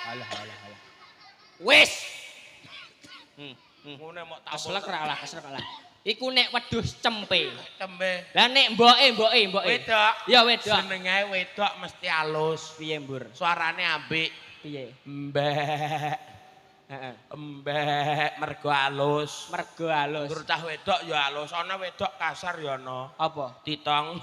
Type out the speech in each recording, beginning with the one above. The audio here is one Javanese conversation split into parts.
Alah. Wis. Ngene mok tak Keslek lah. Iku nek wedhus cempe. Cempe. Lah nek mboke. Wedok. Ya wedok. Senenge wedok mesti halus. Piye, Mbur? Suarane apik. Piye? Mbek. Heeh. Mbek mergo halus. Mergo halus. Nggur cah wedok ya halus, ana wedok kasar ya ana. Apa? Titong.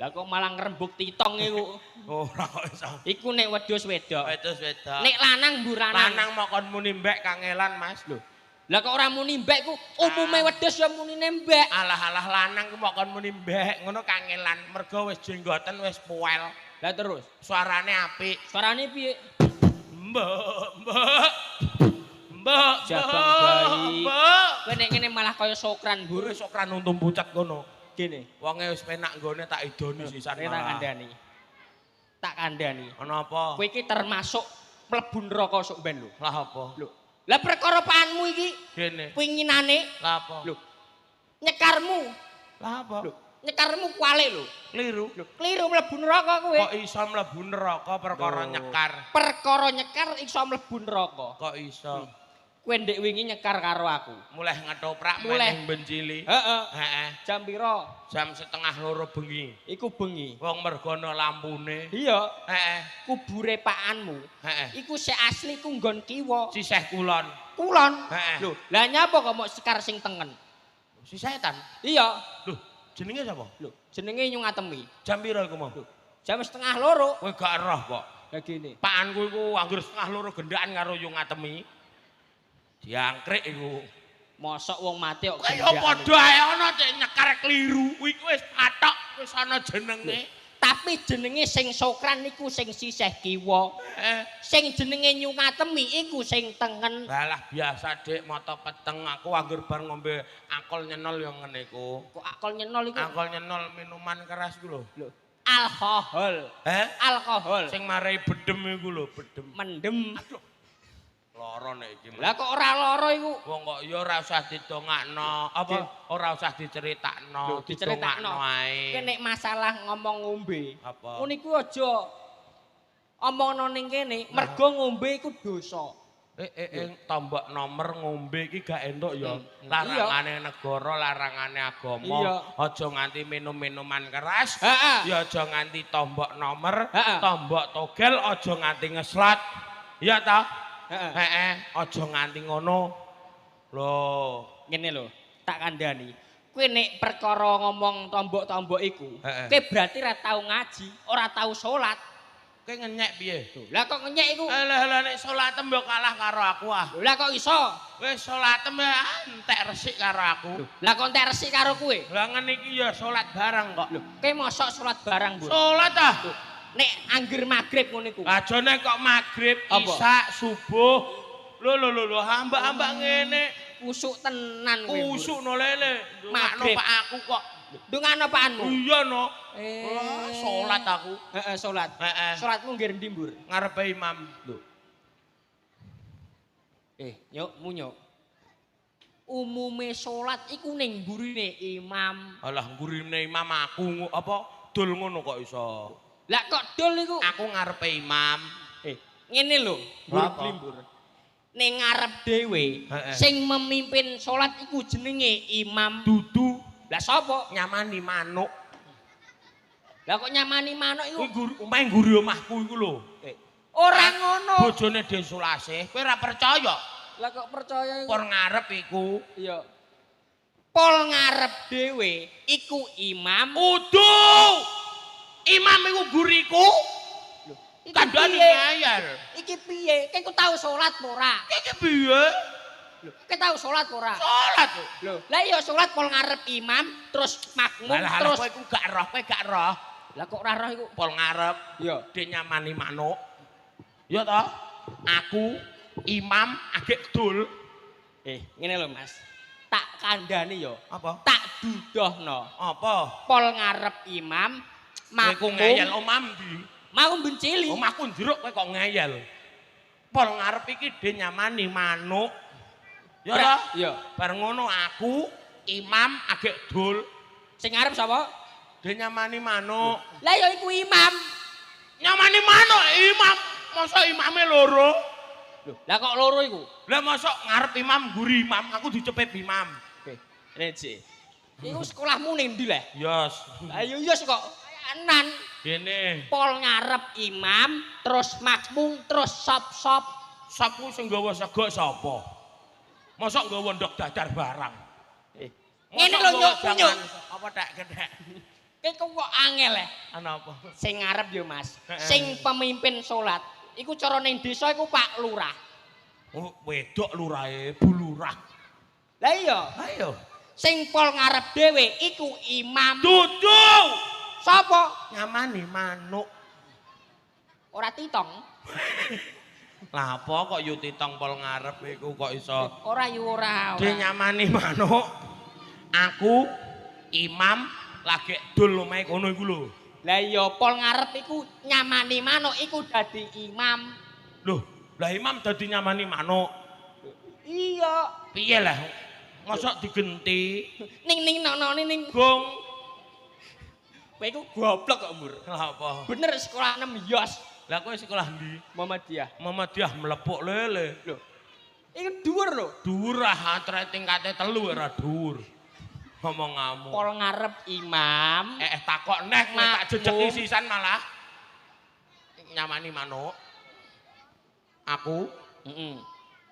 Lah kok malah ngrembug titong iku. Ora kok iso. Iku nek wedhus wedok. Wedhus wedok. Nek lanang Mbur Lanang mau kon muni mbek kangelan, Mas. Lho. Lah kok ora muni mbek ku umume wedhus ya munine mbek. Alah lanang ku mau kon muni mbek, ngono kangelan. Mergo wis jenggoten wis puel. Lah terus Suarane apik. suarane piye? Mbok. Jabang bayi. Mbok. Kowe nek ngene malah kaya sokran, Mbur. Buru sokran untung pucat ngono. Gene. Wonge wis penak nggone tak idoni sisan Tak kandhani. Tak kandhani. Ana apa? Kowe iki termasuk mlebu neraka sok ben lho. Lah apa? Lho. Lah perkara paanmu iki Gene. pinginane Lah apa? lho. Nyekarmu. Lah apa? Lho, nyekarmu kualik lho. Kliru. Lho, kliru mlebu neraka kowe. Kok iso mlebu neraka perkara nyekar? Perkara nyekar iso mlebu neraka. Kok iso? Kowe ndek wingi nyekar karo aku. Mulai ngetoprak Mulai. meneng bencili. Heeh. Heeh. Jam pira? Jam 1:30 bengi. Iku bengi. Wong mergono lampune. Iya, Heeh. kubure pakanmu. Heeh. Iku sik asli ku nggon kiwa. Sisih kulon. Kulon. Heeh. Lho, lah nyapa kok mau sekar sing tengen? Si setan. Iya. Loh, jenenge sapa? Lho, jenenge nyungatemi. Jam pira iku mau? Jam 1:30. Kowe gak roh kok. Lah gini. Pakanku iku anggur 1:30 gendaan karo yung ngatemi. Diangkrik iku. Mosok wong mati kok Kaya padha ae ana cek nyekar kliru. Kuwi wis patok wis ana jenenge. Tapi jenenge sing sokran niku sing sisih kiwa. Sing jenenge nyungatemi iku sing tengen. Balah biasa Dik mata peteng aku anggur bar ngombe alkohol nyenol yang ngene iku. Kok alkohol nyenol iku? Alkohol nyenol minuman keras iku lho. Lho, alkohol. Alkohol. Sing marai bedem iku lho, bedem. Mendem. Aduh. Lara nek iki. Lah kok ora lara iku? Wong kok ya ora usah didongakno, apa ora usah diceritakno, Diceritakno ae. Kowe nek masalah ngomong ngombe. Apa? Ngono iku aja omongno ning kene, mergo ngombe iku dosa. Tombok nomor ngombe iki gak entuk ya. Iya. Larangane negara, larangane agama. Iya. Aja nganti minum-minuman keras. Heeh. Ya aja nganti tombok nomor, Heeh. tombok togel aja nganti ngeslot. Iya ta? Heeh. Aja nganti ngono. Loh, Ngene lho, tak kandhani. Kowe nek perkara ngomong tombok-tombok iku, Heeh. kowe berarti ora tau ngaji, ora tau salat. kowe ngenyek piye? Lah kok ngenyek iku? Lah nek salatem yo kalah karo aku ah. Lah kok iso? Wis salatem ya entek resik karo aku. Lah kok entek resik karo kowe? Lah ngene iki ya salat bareng kok. Kowe mosok salat barang, Bu? Salat ah. Nek angger magrib ngono iku. Ajane kok magrib, Apa? isya, subuh. Lho hamba-hamba ngene. Kusuk tenan kowe. Bu. Kusuk no lele. Makno Magrib. Pak aku kok. Ndongano paanmu? Iya no. Eh. Salat aku. Heeh, salat. Heeh. Salatmu nggih endi, Mbur? Ngarepe imam. Lho. Nyuk, munyuk. Umume salat iku ning mburine imam. Alah gurine imam aku apa dul ngono kok iso. Lah kok dol iku? Aku ngarepe imam. Ngene lho, Apa? Mbur. Ning ngarep dhewe, Heeh. sing memimpin salat iku jenenge imam. Dudu Lah sapa? nyamani manuk. Lah kok nyamani manuk iku? Kuwi omahe guru omahku iku lho. Ora ngono. Bojone Desulase, kowe ora percaya? Lah kok percaya iku? Por ngarep iku. Iya. Pol ngarep dhewe iku imam. Udu. Imam iku guriku. Iki Kandhane piye? ngayal. Iki piye? Kowe ku tau salat apa ora? Iki piye? Kowe tau salat apa ora? Salat. Lho, lah iya salat pol ngarep imam terus makmum Terus terus. kowe iku gak roh, kowe gak roh. Lah kok ora roh iku? Pol ngarep. Iya. Dia nyamani manuk. Ya toh? Aku imam agek dul. Ngene lho, Mas. Tak kandhani ya. Apa? Tak dudohno. Apa? Pol ngarep imam, Kowe ku makmum ngeyel omam ndi? mau bencili. Omahku jeruk kowe kok ngeyel. Pol ngarep iki dhe nyamani manuk. Ya toh? Iya. Bar ngono aku imam agek dul. Sing ngarep sapa? Dhe nyamani manuk. Lah ya iku imam. Nyamani manuk imam. mosok imame loro. Lho, lah kok loro iku? Lah mosok ngarep imam guri imam, aku dicepet imam. Oke, Reci. Iku sekolahmu ning ndi le? Yos. Ayo yos kok kanan. Kene. Pol ngarep imam, terus makmum, terus sop-sop. Sapu sing nggawa sego sapa? Mosok nggawa ndok dadar barang. Ngene lho nyuk. Apa tak gedhek? Ki kok angel e. Ana apa? Sing ngarep yo Mas. Sing pemimpin salat. Iku cara ning desa iku Pak Lurah. Oh, wedok lurahe, Bu Lurah. Lah iya. Ayo. Sing pol ngarep dhewe iku imam. Dudu. Sapa? Nyamani manuk. Ora titong. Lah apa kok yu titong pol ngarep iku kok iso? Ora yu ora. Dia nyamani manuk. Aku imam lagi dul omahe kono iku lho. Lah iya pol ngarep iku nyamani manuk iku dadi imam. Loh, lah imam dadi nyamani manuk. Iya. Piye lah? Mosok digenti Ning nonone ning gong. kowe iku goblok kok Mur. Lah apa? Bener sekolah 6 yos. Lah kowe sekolah ndi? Muhammadiyah. Muhammadiyah melepuk lele. Lho. Iku dhuwur lho. Dhuwur ah, atre tingkate 3 ora dhuwur. Ngomong ngamuk. Pol ngarep imam. Takok neh kowe tak jejeki Makmum. sisan malah. Nyamani manuk. Aku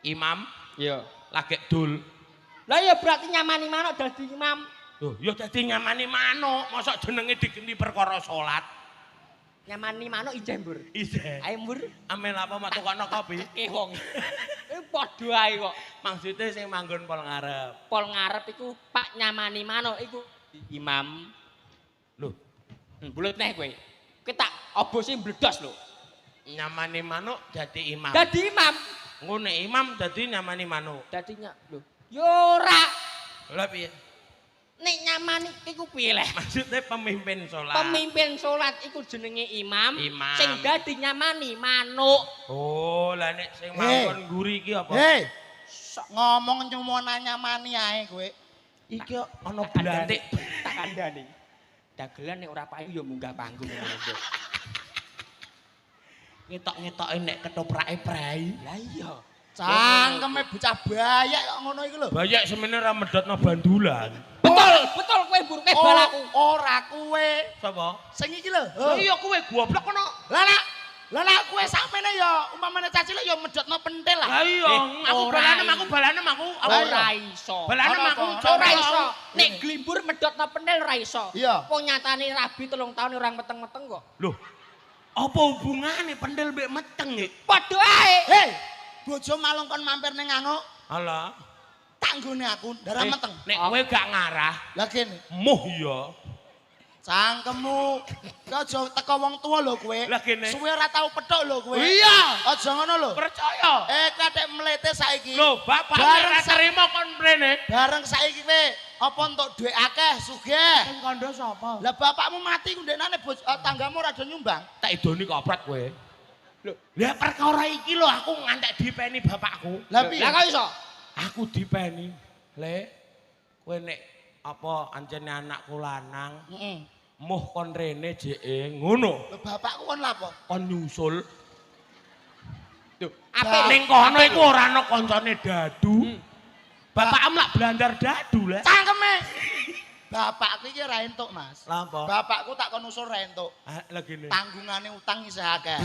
imam Iya. lagi dul. Lah ya berarti nyamani manuk dadi imam. Loh, ya dadi nyamani manuk, mosok jenenge digenti perkara salat. Nyamani manuk ijeh Mbur. Isih. Ayo Mbur. Amel apa mak tukokno kopi? Kehong. Padha ae kok. Maksude sing manggon pol ngarep. Pol ngarep iku Pak nyamani manuk iku imam. Loh, Bulet neh kowe. Kowe tak obose mbledos lho. nyamani manuk dadi imam. Dadi imam. Ngene imam dadi nyamani manuk. Dadi lho. Yo ora. Lah piye? Nek nyamani iku piye leh? Maksudnya pemimpin salat. Pemimpin salat iku jenenge imam. Imam. Sing dadi nyamani manuk. Oh, lah nek sing manggon guri iki apa? Hei, ngomong cuma nyamani ae kowe. Iki ana blantik. Tak kandhani. Dagelan nek ora payu ya munggah panggung ngono. Ngetok-ngetoke nek ketoprake prei. Lah iya. Cangkeme bocah bayak kok ngono iki lho. Bayak semene ra medhotno bandulan. Betul kowe Mbur kowe balaku. Ora kowe. Sapa? Sing iki lho. Oh iya kowe goblok kono. Lah kowe sakmene ya umpamane caci lho ya medhotno pentil lah. Lah iya, aku balanem aku. Ora iso. Balanem aku Ora iso. Nek glimbur medhotno pentil ora iso. Iya. Wong nyatane rabi 3 tahun ora meteng-meteng kok. Loh. Apa hubungane pendel mbek meteng iki? Padha ae. Hei, bojo malung kon mampir ning anu. Alah. Tak nggone aku darah meteng. Nek kowe gak ngarah, Lah kene. muh ya. Cangkemmu. Kok aja teko wong tuwa lho kowe. Lah kene. Suwe ora tau pethuk lho kowe. Iya. Aja ngono lho. Percaya. Kathek mlete saiki. Loh, bapak Bareng ora terima kon mrene. Bareng saiki kowe apa entuk dhuwit akeh sugih. Sing kandha sapa? Lah bapakmu mati ku ndekne tanggamu ora do nyumbang. Tak idoni kopret kowe. Lho, lah perkara iki lho aku ngantek dipeni bapakku. Lah piye? Lah kok iso? Aku dipeni. Le, kowe nek apa ancene anakku lanang, Heeh. muh kon rene jeke ngono. Lah bapakku kon lha apa? Kon nyusul. Duh, Lah, Ning kono iku ora ana kancane dadu. Bapakmu lak blandar dadu le. Cangkeme. Bapakku iki ora entuk, Mas. Lah apa? Bapakku tak kon usul ora entuk. Lah gini. Tanggungane utang isih akeh.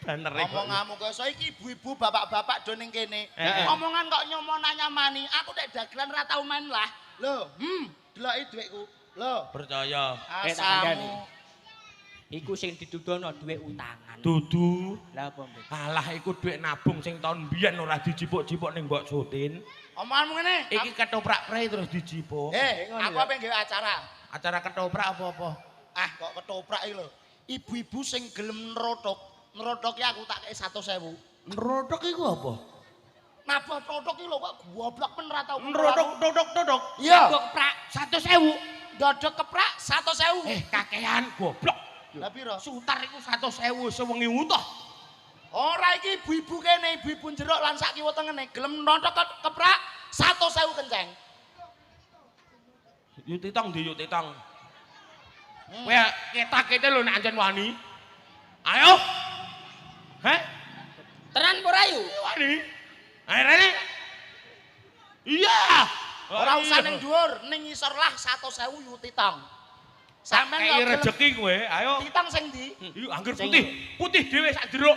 Bener Omonganmu kok iso iki ibu-ibu bapak-bapak do ning kene. Heeh. Omongan kok nyomona nyamani. Aku nek dagelan ora tau main lah. Lho, deloki dhuwitku. Lho, Percaya. tak kandhani. asamu. Iku sing didudono dhuwit utangan. Dudu. Lah apa Mbur? Alah iku dhuwit nabung sing taun mbiyen ora dijipuk-jipuk ning Mbok Sutin. Omonganmu ngene. Iki ketoprak prei terus dijipuk. Aku apa nggawe acara? Acara ketoprak apa-apa? Ah, kok ketoprak iki lho. Ibu-ibu sing gelem nerotok ya aku tak kei 100.000. Nerodok iku apa? Nabah totok iki lho kok goblok men ra tau. Nerodok. Iya. Goprak 100.000. Dodok keprak 100.000. Kakean goblok. Lah piro? Sutar iku 100.000 sewengi utuh. Ora iki ibu-ibu kene, ibu-ibu jeruk lan sak kiwa tengene gelem nontok keprak 100.000 kenceng. Yuk titong di yuk titong. Kowe ketak kete lho nek ancen wani. Ayo. Heh? tenan apa ora yu? Wani. Akhirnya. Iya. Ora usah ning dhuwur, ning ngisor lah 100.000 yu titong. Sampeyan Kayak rezeki kowe, ayo. titong sing ndi? Yuk angger putih. Putih dhewe sak jeruk.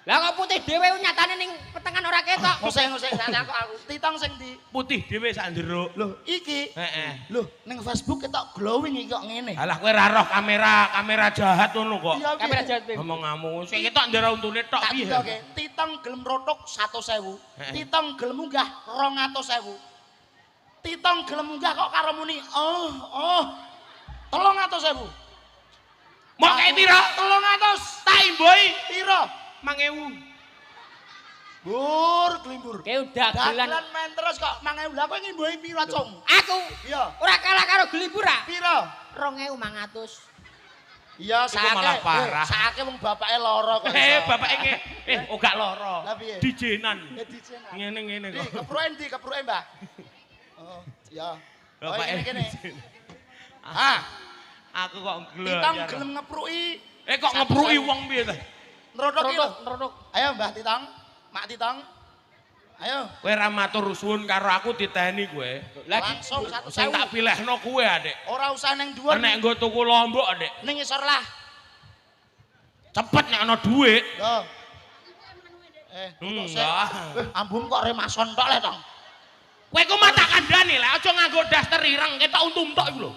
Lah kok putih dhewe nyatane ning petengan ora ketok. Ngoseh aku. Titong sing ndi? Putih dhewe sak jeruk. Lho, iki. Heeh. Lho, ning Facebook ketok glowing iki kok ngene. Alah kowe ra roh kamera jahat ngono kok. Iya, Kamera jahat piye? Ngomong ngamu, sing ketok ndara untune tok Tak piye? titoke, titong gelem rotok 100.000. Titong gelem munggah 200.000. Titong gelem munggah kok karo muni, 300.000. Mau kayak piro? 300. Tak imboi. Piro? 5.000. Bur, klimbur. Ke dagelan. Dagelan main terus kok 5.000. Lah kowe ngimbuhi piro, Cung? Aku Iya. ora kalah karo gelibur ah. Piro? 2.500. Iya, Iku malah parah. Sakake wong bapake lara kok. Bapake gak lara. Lah piye? Dijenan. Dicenak. Ngene Di kok. kepruke, Mbah. Oh, iya. Bapake Kene. Ah, aku kok Titong gelo. gelem ngepruki. Kok ngepruki wong piye ta? Nrodok iki lho. Nrodok. Ayo Mbah Titong, Mak Titong. Ayo. Kowe ra matur suwun karo aku diteni kowe. Langsung Sing 100.000. tak pilihno kowe, Adik. Ora usah ning dhuwur. Nek nggo tuku lombok, Adik. Ning ngisor lah. Cepet nek ana dhuwit. Lho. Untuk sik. Enggak. Ambum kok remason tok le, Tong. Kowe ku mata kandhane lah, aja nganggo daster ireng, ketok untum tok iku lho.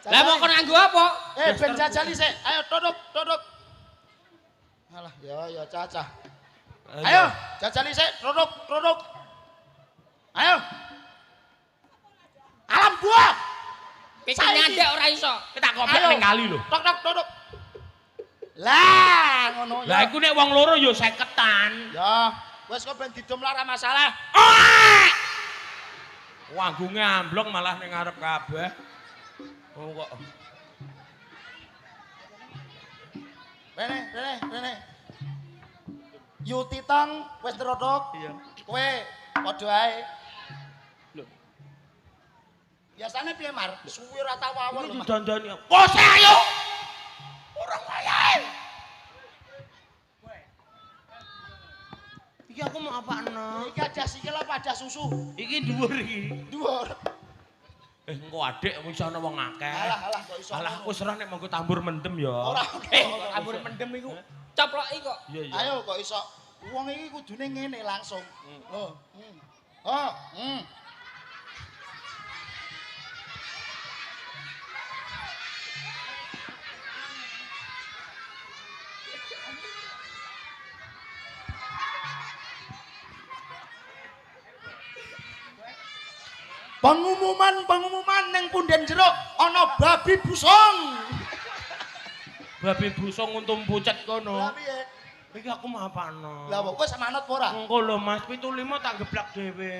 Lah mau kon nganggo apa? Ben jajali sik. Ayo duduk. Alah, ya cacah. Ayo, jajali sik, duduk. Ayo. Alam buah. Iki nyandek ora iso. Kita kopek ning kali lho. Tok duduk. Lah, ngono Lah iku nek wong loro ya 50-an. Ya, wis kok ben didom lah ora masalah. Wanggunge amblok malah ning ngarep kabeh. Oh kok. Rene. Yu Titong wis terodok. Iya. Kowe padha ae. Lho. Biasane piye, Mar? Suwi ora tau awon. Iki didandani. Kose ayo. Orang wayahe. Iki aku mau apaan? Iki ada sikil apa ada susu? Iki dhuwur iki. Dhuwur. Engko adik wis ana wong akeh. Alah kok iso. Alah aku serah nek monggo tambur mendem ya. Ora. Ambur mendem iku coploki kok. Iya. Ayo kok iso. Wong iki kudune ngene langsung. Loh. Oh, Pengumuman ning punden jeruk ana babi busung. Babi busung untung pucet kono. Lah piye? Iki aku mau apaan? Lah kok wis manut apa ora? Engko lho Mas 75 tak geblak dhewe.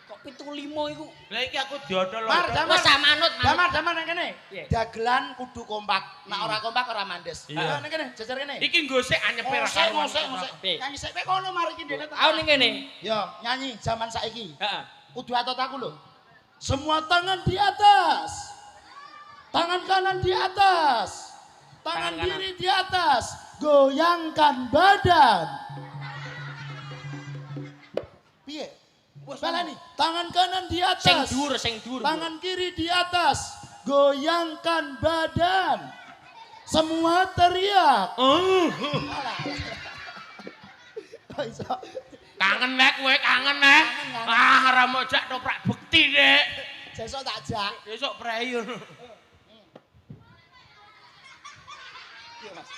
Kok 75 iku? Lah iki aku diodol. Mar, Wis manut. Damar nang kene. Piye? Dagelan kudu kompak. Nek ora kompak ora mandes. Iya. Nang kene, jejer kene. Iki nggosek anyepe ra karuan. Ngosek. Piye? Nyanyi sik kowe kono mari iki ndene. Aku ning kene. Yo, nyanyi zaman saiki. Heeh. Kudu atot aku lho. Semua tangan di atas. Tangan kanan di atas. Tangan Tangan kiri di atas. Goyangkan badan. Piye? Balani. Tangan kanan di atas. Sing dhuwur. Tangan kiri di atas. Goyangkan badan. Semua teriak. Kangen nek kowe kangen nek. Ah ora mau jak toprak bekti nek. Sesuk tak jak. Besok prei. Iya, Mas.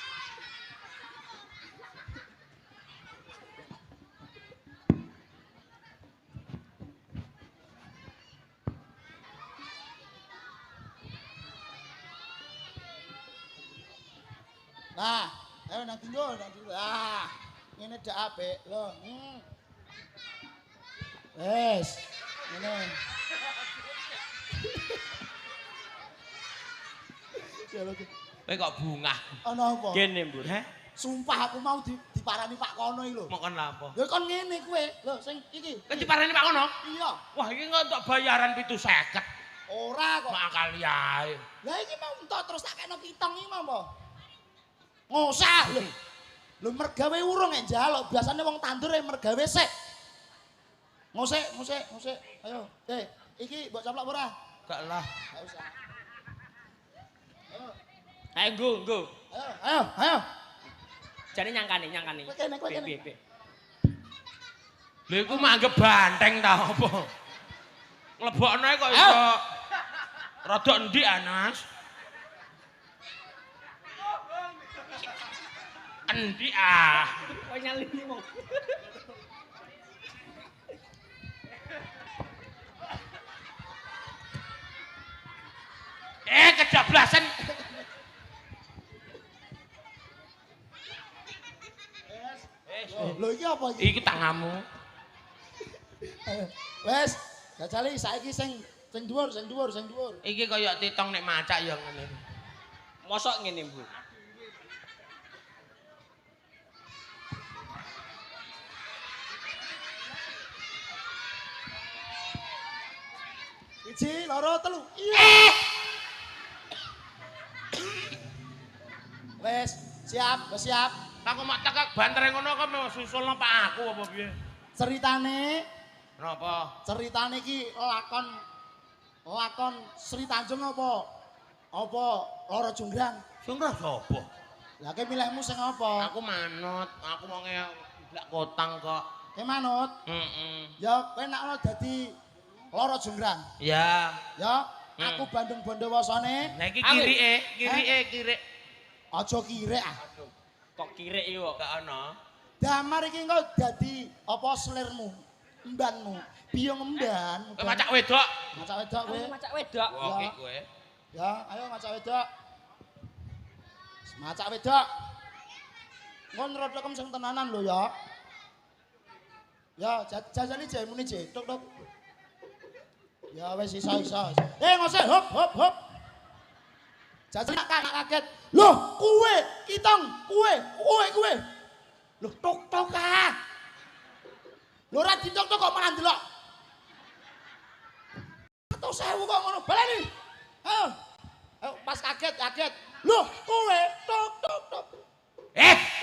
Nah, ayo nang dulu. Ah, ngene dak apik lho. Wes, ngene. Ya lho. Kowe kok bungah. Ana apa? Kene, Mbur. Sumpah aku mau diparani Pak Kono iki lho. Mau kon lha apa? Lho kon ngene kowe. Lho sing iki. Kowe diparani Pak Kono? Iya. Wah iki entuk bayaran 750. Ora kok. Mak kali ae. Lah iki mau entuk terus tak kena kitong iki mau apa? Ngosah lho. Lho mergawe urung nek njaluk, biasane wong tandur mergawe sik. Musik. Ayo. Iki mbok coplok ora? Gak lah. Gak usah. Ayo nggo. Ayo. Jane nyangkane. Kowe kene. Piye. Lha iku manggep banteng ta apa? Nglebokne kok iso rada ndik Anas. Endi Kok nyalini wong. Kejablasan. Lho iki apa iki? Iki tangamu. Wes, jajali saiki sing dhuwur. Iki kaya titong nek macak ya ngene. Mosok ngene, Bu. Iji, loro, telu. Wes, siap. Aku mak tekak banter ngono kok mau susulno Pak aku apa piye? Ceritane Napa? iki lakon Sri Tanjung apa? Apa Loro Jonggrang? Sing ora sapa? Lah kowe milihmu sing apa? Aku manut, aku mau blak kotang kok. Kowe manut? Ya kowe nek ana dadi Loro Jonggrang. Ya. Ya, aku Bandung Bondowosone. Nah iki kirike. Aja kirek ah. Kok kirek iki kok Gak ana. Damar iki engko dadi apa selirmu? Embanmu. Biyo ngemban. Kowe macak wedok. Macak wedok kowe. macak wedok. Oke kowe. Ya, ayo macak wedok. Macak wedok. Ngon rodhokem sing tenanan lho ya. Ya, jajane jemune je. Tok. Ya wis iso. Ngose hop. Jajane kaget. Loh, kowe, Kitong, kowe. Loh, tok ah. Lho ora ditok kok malah ndelok. Atau 1000 kok ngono. Baleni. Ayo, pas kaget. Loh, kowe tok.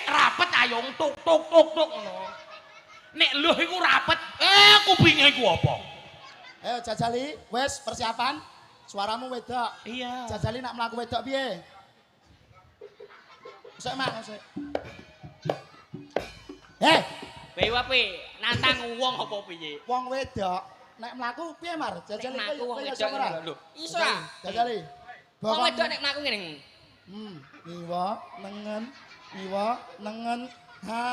Rapet ayung tuk ngono. Nek lho iku rapet, kupinge iku apa? Ayo jajali, wes persiapan. Suaramu wedok. Iya. Jajali nak mlaku wedok piye? Sik mak, sik. Kowe wae nantang wong apa piye? Wong wedok nek mlaku piye Mar? Jajali Nek mlaku wong kowe wedok ora? lho. Iso ah. Jajali. Wong wedok nek mlaku ngene. Iwa nengen. Ha.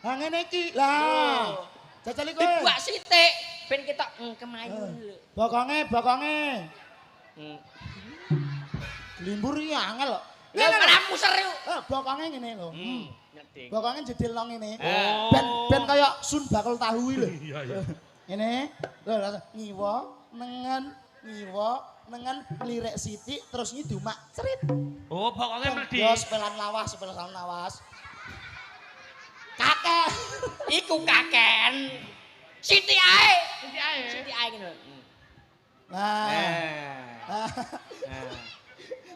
Ngene iki. Lah. Jajali kowe. Dibuak sithik ben ketok kemayu. Bokonge. Limbur iki angel kok. Lha ora muser yo. Bokonge ngene lho. Ngerti. Bokonge jedilno ngene. Oh. Ben kaya sun bakul tahu iki lho. Iya. Ngene. Lho ngiwa nengen lirik sithik terus ngidumak cerit. Oh, pokoke mledi. Yo sepelan lawas. Kakek. Iku kaken. Siti ae. Siti Ngono. Nah.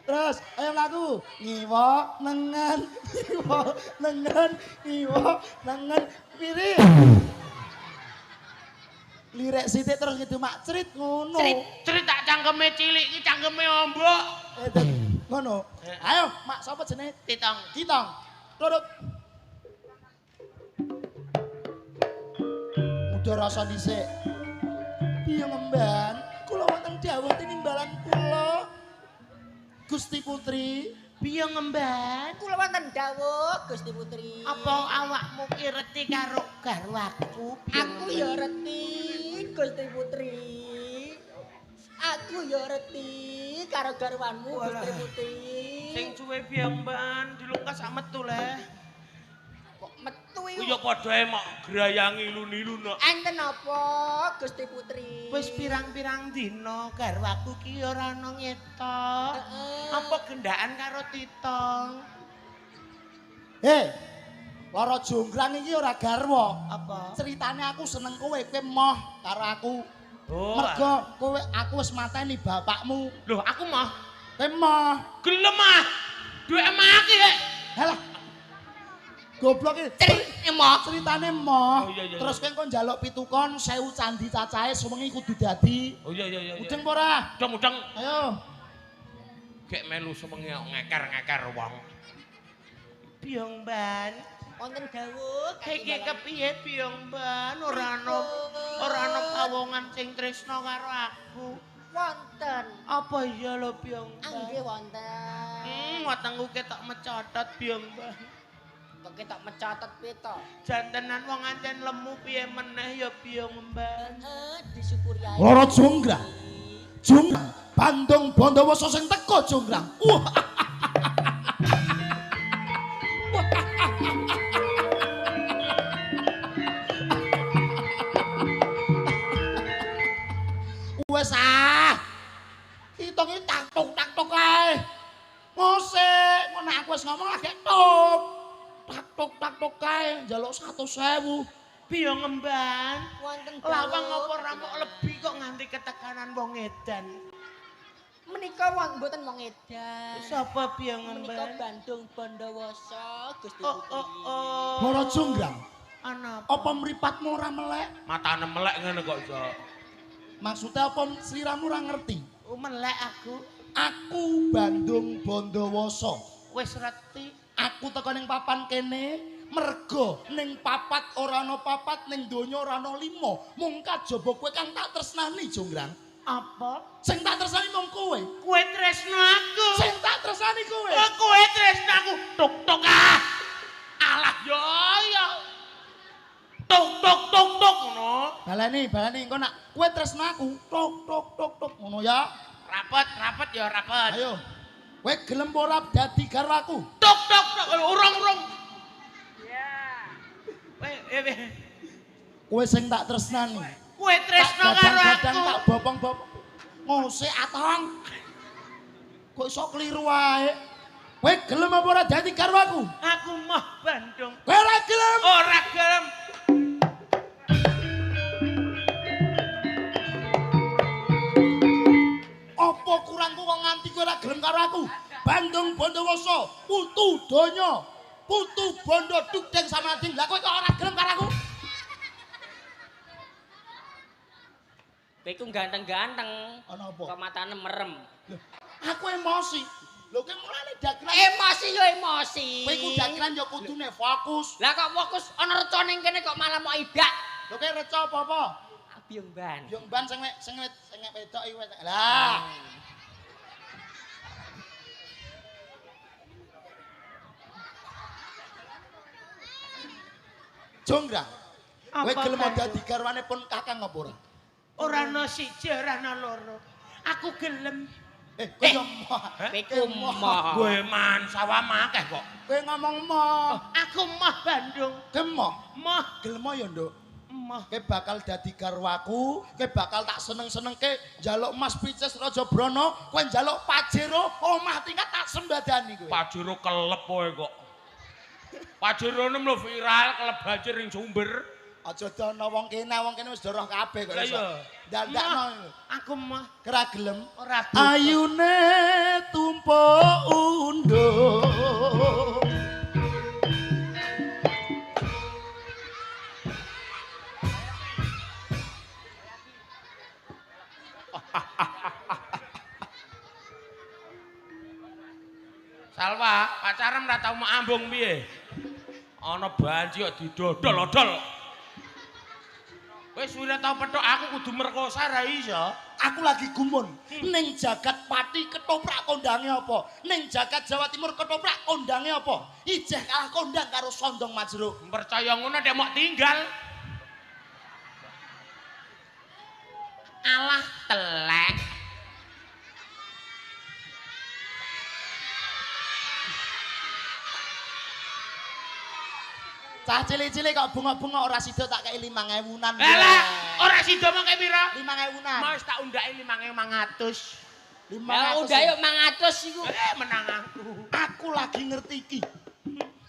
Terus ayo mlaku. Ngiwa nengen piring. Lirik sithik terus ngidumak cerit ngono. Cerit tak cangkeme cilik iki cangkeme ombok. Ngono. Ayo, Mak sapa jenenge? Kitong. Turut. Udah rasa dhisik. Iya ngemban, kula wonten dawuh tinimbalan kula. Gusti Putri, Piye ngemban? Kula wonten dawuh Gusti Putri. Apa awakmu ki reti karo garwaku? Aku ya reti Gusti Putri. Aku ya reti karo garwanmu Gusti Putri. Sing suwe piye mban dilungkas sak metu le. Kok metu iki? Ya padha ae mok grayangi ilu-ilu nok. Enten apa Gusti Putri? Wis pirang-pirang dina garwaku ki ora ana ngetok. Apa gendaan karo Titong? Loro Jonggrang iki ora garwa. Apa? Ceritane aku seneng kowe moh karo aku. Oh. Mergo kowe aku wis mateni bapakmu. Loh, aku mah Kowe moh. gelem ah. duwe emake ya. Halah. Goblok iki. Ceritane moh. Oh, iya. Terus kowe njaluk pitukon 1000 candi cacahe sewengi kudu dadi. Oh iya. Mudeng apa ora? Mudeng. Ayo. Gek melu semengi ngeker-ngeker wong. Biyong ban. Wonten dawuh Iki kepiye biyong ban ora ana pawongan sing tresna karo aku. wonten. Apa iya lho biyong ban? Nggih wonten. Wetengku ketok mecotot biyong ban. Kok ketok mencatet piye to? Jantenan wong ancen lemu piye meneh ya biyong ban. Disyukuri ae. Loro jonggrang. Jonggrang. Bandung Bondowoso sing teko jonggrang. Wah. Wes Kita iki tak-tok kae. Mosek, ngono aku wis ngomong lagi tok. Tak-tok kae, njaluk 100.000. Biyong emban. Wonten Lawang apa ora mok lebih kok nganti ketekanan wong edan. Menika mboten wong edan. Sapa biyong Menika emban? Bandung Bondowoso Gusti Oh. Loro jonggrang. Ana Apa mripatmu ora melek? matane melek ngene kok iso. Maksudnya apa sliramu ora ngerti? Melek aku. Aku Bandung Bondowoso. Wis reti. Aku teko ning papan kene mergo ning papat ora ana papat ning donya ora ana 5. Mung kajaba kowe kang tak tresnani jonggrang. Apa? Sing tak tresnani mung kowe. Kowe tresno aku. Sing tak tresnani kowe. Oh, kowe tresno aku. Tuk ah. Alah yo. Tuk ngono. Balani engko nak kowe tresno aku. Tok ngono ya. Rapet ya rapet. Ayo. Kowe gelem ora dadi karo aku? Tuk urung. Ya. Kowe sing tak tresnani. Kowe tresno karo Kadang aku. tak bopong-bopong. Ngosek atong. Kok iso kliru wae? Kowe gelem apa ora dadi karo aku? Aku mah Bandung. Kowe ora gelem? Ora gelem. Apa kurangku kok nganti kowe ora gelem karo aku? Bandung Bondowoso, putu donya, putu bondo dugdeng samading. Lah kowe kok ora gelem karo aku? Kowe iku ganteng-ganteng. Ana apa? Kok matane merem. Loh, aku emosi. Lho kowe mulane dagelan. Emosi yo emosi. Kowe iku dagelan yo kudune fokus. Lah kok fokus ana reca ning kene kok malah mau idak. Lho kowe reca apa-apa? Abiyong ban. Yo mban sing wedok iki. Lah. Jonggrang. Kowe Apa, gelem Bandung? dadi garwane pun Kakang apa ora? Ora ana siji, ora ana loro. Aku gelem. Kowe yo moh. Kowe ku moh. Kowe man sawah akeh kok. Kowe ngomong moh. Aku mah Bandung. Gemoh. Mah Gelem yo, Nduk. mah. Kowe bakal dadi karo aku, kowe bakal tak seneng-senengke njaluk Mas Pices Raja Brana, kowe njaluk Pajero, omah tingkat tak sembadani kowe. Pajero kelep kowe kok. Pajero nem lho viral kelep banjir ning Sumber. Aja dono wong kene wis doroh kabeh kok Lah iso. iya. Dandakno. Aku mah Kera gelem. ora Ayune tumpuk undung. Salwa, pacaran ora tau mau ambung piye? Ana banji kok didodol-odol. Wis suwe tau petok aku kudu merkosa ra iso. Aku lagi gumun. Ning jagat Pati ketoprak kondange apa? Ning jagat Jawa Timur ketoprak kondange apa? Ijeh kalah kondang karo Sondong Majruk. Percaya ngono nek mok tinggal. Alah telek. Cah cilik-cilik kok bunga-bunga ora sida tak kei 5.000-an. Lah, ora sida mengke pira? 5.000-an. Mas tak undake 5.500. 500. Ya udah yuk 500 iku. Menang aku. Aku lagi ngerti iki.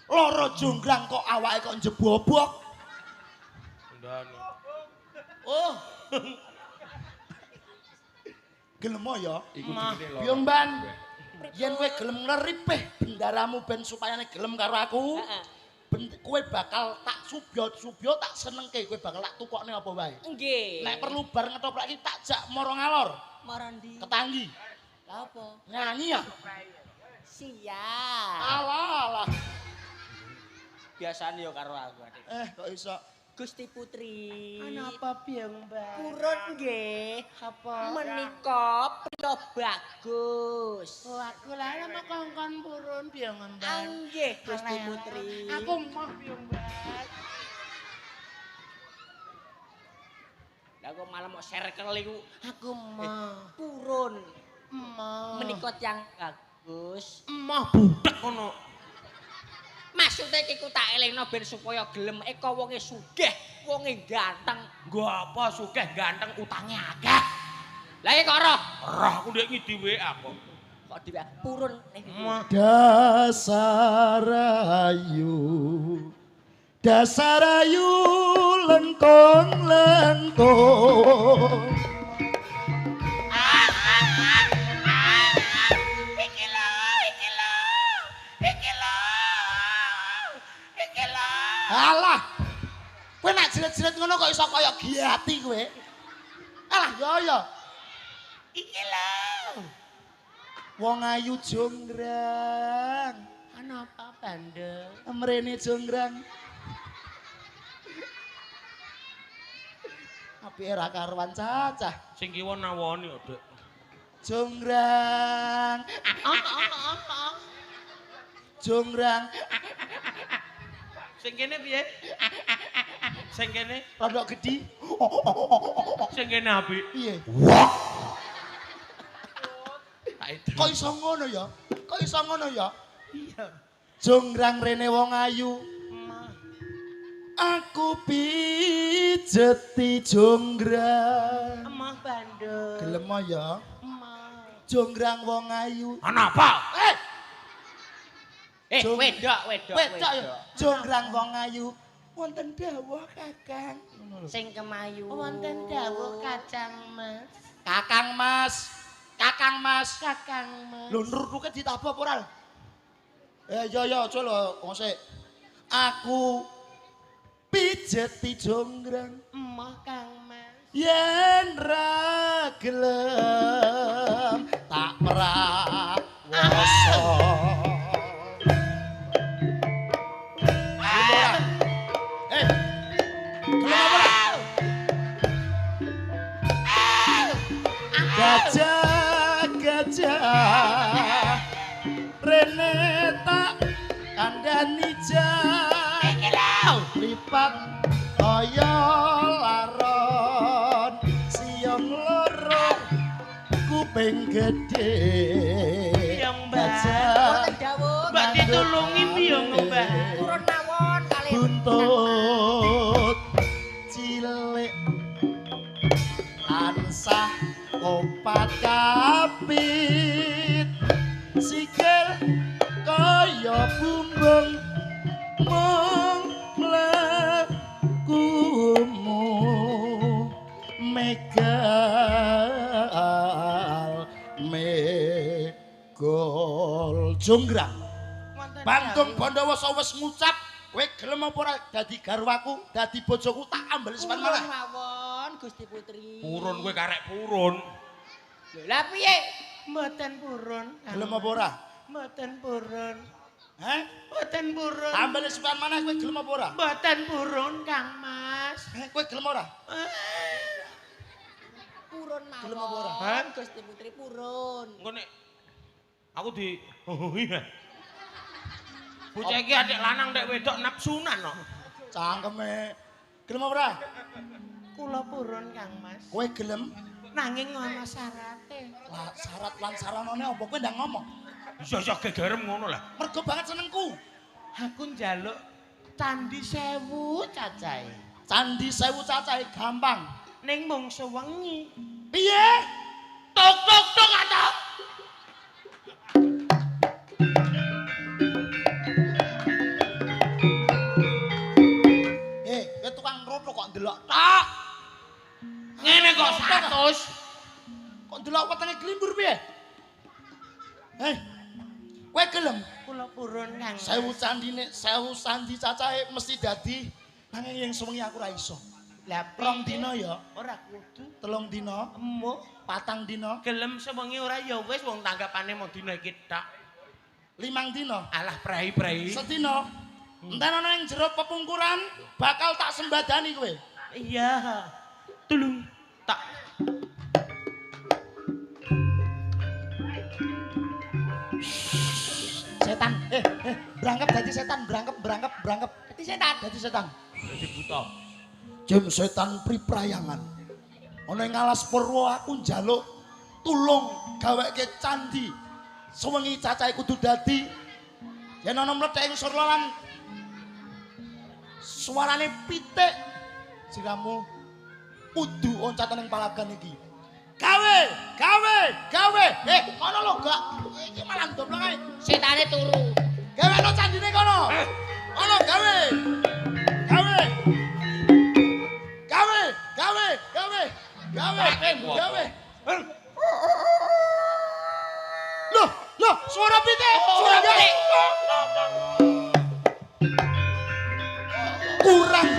Loro jonggrang kok awake kok njebobok. Ndane. Oh. Gelem ya? Iku Mah. jenenge lho. Biyong Ban. Yen kowe gelem ngeripih bendaramu ben supayane gelem karo aku. Heeh. Kowe bakal tak subyo tak senengke kowe bakal tak tukokne apa wae. Nggih. Nek perlu bar ngetoprak iki tak jak moro ngalor. Marandi. Ketanggi. Lha apa? Nyanyi ya. Siap. Alah. Biasane yo karo aku adik. Kok iso? Gusti Putri. Kenapa piang, Mbak? Purun nggih. Apa? Menika priya bagus. Oh, aku lah nama kongkon purun piang, Mbak. Anggih Gusti Putri. Aku mah piang, Mbak. Lah kok malah mau circle iku. Aku mah. Purun. Mah. Menika yang bagus. Emah budak ngono. Maksudnya iku tak elingno ben supaya gelem eko wonge sugih, wonge ganteng. Nggo apa sugih ganteng utange akeh. Lah iki kok roh. Roh aku ndek ngidi WA kok. Kok diwa purun ning Dasarayu lengkong. Alah. Kowe nek jelet-jelet ngono kok iso kaya giati kowe. Alah, yo. Iki lho. Wong ayu jonggrang. ana apa bandel? Mrene jonggrang. Apike ra karuan cacah. Sing kiwa nawoni kok, Dek. Jonggrang. Jonggrang. Sing kene piye? Sing kene, Rodok gedhi. sing kene apik. Piye? Tak itu. Kok iso ngono ya? Kok iso ngono ya? Iya. Jonggrang rene wong ayu. Aku pijeti jonggrang. Emah bandel. Gelem ya? Emah. Jonggrang wong ayu. Ana apa? Jong- Wedok. Wedok ya. Jonggrang wong ayu. Wonten dawuh Kakang. Sing kemayu. Wonten dawuh Kacang Mas. Kakang Mas. Kakang Mas. Kakang Mas. Lho nurutke ditabok ora? Yo aja lho, ngosik. Aku pijeti jonggrang. Emah Kang Mas. Yen ra gelem tak prawoso. Gajah rene tak kandhani jah lipat kaya laron siang loro kuping gedhe Piye, Mbak? gajah Mbak ditulungi piye, Mbak? Turun mawon kali. buntut cilik tansah opat kapit sikil kaya bumbung mung mlekumu megal megol jonggrang Bantung Bondowoso wis ngucap kowe gelem apa ora dadi garwaku dadi bojoku tak ambel sepan malah Mawon Gusti Putri. Purun kowe karek purun. Lho lah piye? Mboten purun. gelem apa ora Mboten purun. heh Mboten purun. ambel sepan maneh kowe gelem apa ora Mboten purun, Kang Mas. kowe gelem ora Purun Gelem apa ora? mawon Gusti Putri purun. Engko nek aku di iya. Bocah iki adik lanang ndek wedok napsunan kok. cangkeme gelem apa ora Kula purun, Kang Mas. kowe gelem Nanging ana syarate. lah syarat lan saranane apa kowe ndang ngomong Iya gegerem ngono lah. mergo banget senengku Aku njaluk candi 1000 cacahe. candi 1000 cacahe gampang Ning mung sewengi. piye Tok atok. kowe tukang roto kok ndelok tok Ngene kok 100. kok ndelok wetenge glimbur piye heh Kowe gelem? Kula purun Kang. Sewu candine, sewu sandi cacahe mesti dadi nanging yang sewengi aku ra iso. Lah Rong dina ya, ora kudu. 3 dina, Emoh 4 dina, gelem sewengi ora ya wis wong tanggapane mau dina iki tok. 5 dina. Alah prei-prei. Sedina. Enten ana ing jero pepungkuran bakal tak sembadani kowe. Iya. Tulung tak Setan. Berangkep dadi setan, berangkep. Dadi setan. Dadi setan. Jadi buta. Jam setan priprayangan. Ana ing alas Purwa aku njaluk tulung gaweke candi. Sewengi cacahe kudu dadi yen ana mlethek ing surla lan suarane pitik siramu kudu oncatan ing palagan iki. Gawe! Ngono lho gak. Iki malah ndoblong ae. Setane turu. Gawe no candine kono. Ono gawe. Loh, suara pitik. Suara pitik. Kurang.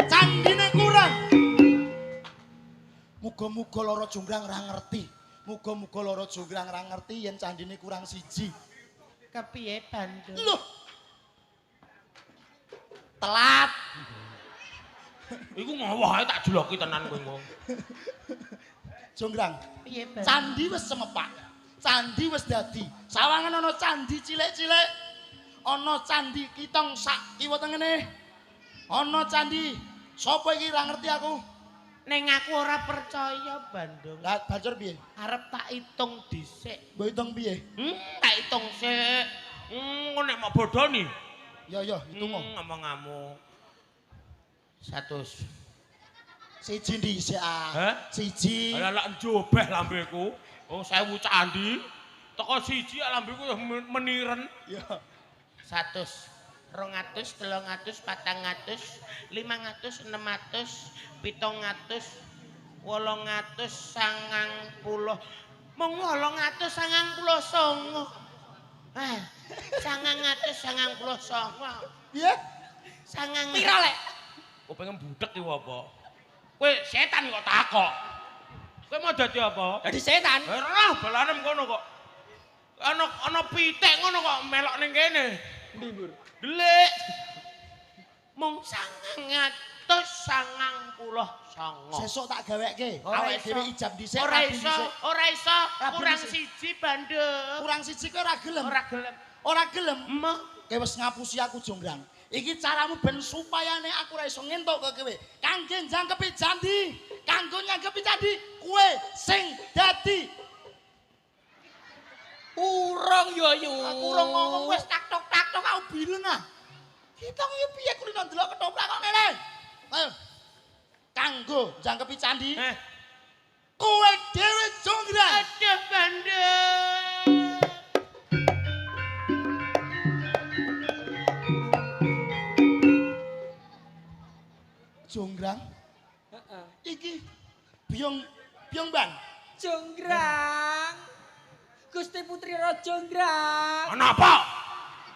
Candine kurang. Muga-muga Loro Jonggrang ra ngerti. Muga-muga Loro Jonggrang ra ngerti yen candine kurang siji. kepiye Bandung? Loh, Telat. Iku ngawah ae tak jeloki tenan kowe ngomong. Jonggrang. Piye Bandung? Candi wis semepak. Candi wis dadi. Sawangan ana candi cilik-cilik. Ana candi kitong sak kiwa tengene. Ana candi sapa iki ra ngerti aku. Ning aku ora percaya Bandung. Lah banjur piye? Arep tak hitung dhisik. Mbok hitung piye? Tak hitung sik. Nek mau bodoni. Ya hitung. Ngomong-ngomong. 100. Siji dhisik ah. Hah? Siji. Lah lak njobeh lambeku. Wong 1000 candi. Teko siji lambeku ya meniren. Ya. 100, 200, 300, 400, 500, 600, 700, 800, 900. Mung 899. 999. Piye? Piro lek? Kok pengen budek iki apa? Kowe setan kok takok. Kowe mau dadi apa? Dadi setan. Ora balanem kono kok. Ana pitik ngono kok melok ning kene. Ndi, Bur? Delik. Mung 999. Sesuk tak gaweke. Ora Awake iso. dhewe ijab dhisik, Ora rabi iso, dhisik. ora iso. Rabi Kurang dhisik. siji Bandung. Kurang siji kowe ora gelem. Ora gelem. Ora gelem. Emoh. Kowe wis ngapusi aku Jonggrang. Iki caramu ben supayane aku ora iso ngentuk ke kowe. Kangge njangkepi candi, kanggo nyangkepi candi, kowe sing dadi. Urung yo yu. Aku ora ngomong wis tak-tok aku bileng ah. Kita iki piye kulino ndelok ketoprak kok ngene. Ayo. Kanggo njangkepi candi, kowe dhewe Jonggrang. Aduh Bandung. Jonggrang. Heeh. Iki Byong Bang. Jonggrang. Gusti Putri Raja Jonggrang. Ana apa?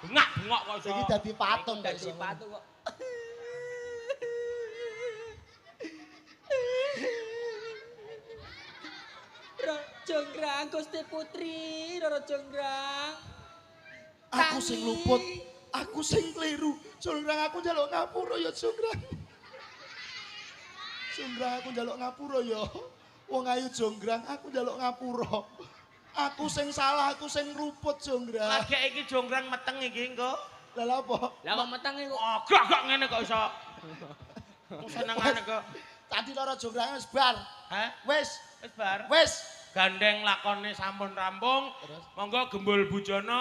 Bengak-bengok kok iso. Iki dadi patung kok Dadi iso. patung kok. Jonggrang Gusti Putri Raja Jonggrang. Aku sing luput, aku sing kliru. Jonggrang aku njaluk ngapura ya Jonggrang. Jonggrang aku njaluk ngapura ya. Wong ayu Jonggrang aku njaluk ngapura. Aku sing salah, aku sing luput Jonggrang. Lagi iki Jonggrang meteng iki engko. Lah lha apa? Lah kok metenge kok. Agak ngene kok iso. Wong senengane kok. Tadi loro Jonggrang wis bar. Hah? Wis, Wis bar. wis. Gandeng lakone sampun rampung. Monggo gembul bujono.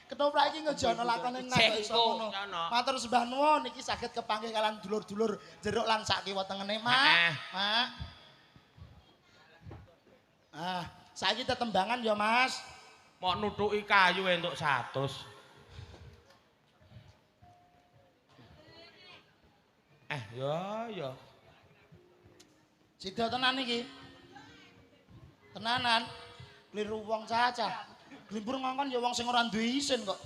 Ketoprak iki ngejono lakone nang kok iso ngono. Ngono. Matur sembah nuwun iki saged kepanggih kalian dulur-dulur jeruk lan sak kiwa tengene, Mak. Mak. Saiki tetembangan ya, Mas. Mau nutuki kayu entuk 100. Ya. Sida tenan iki. Tenanan. Kliru wong caca. Glimpur ngongkon ya wong sing ora duwe isin kok.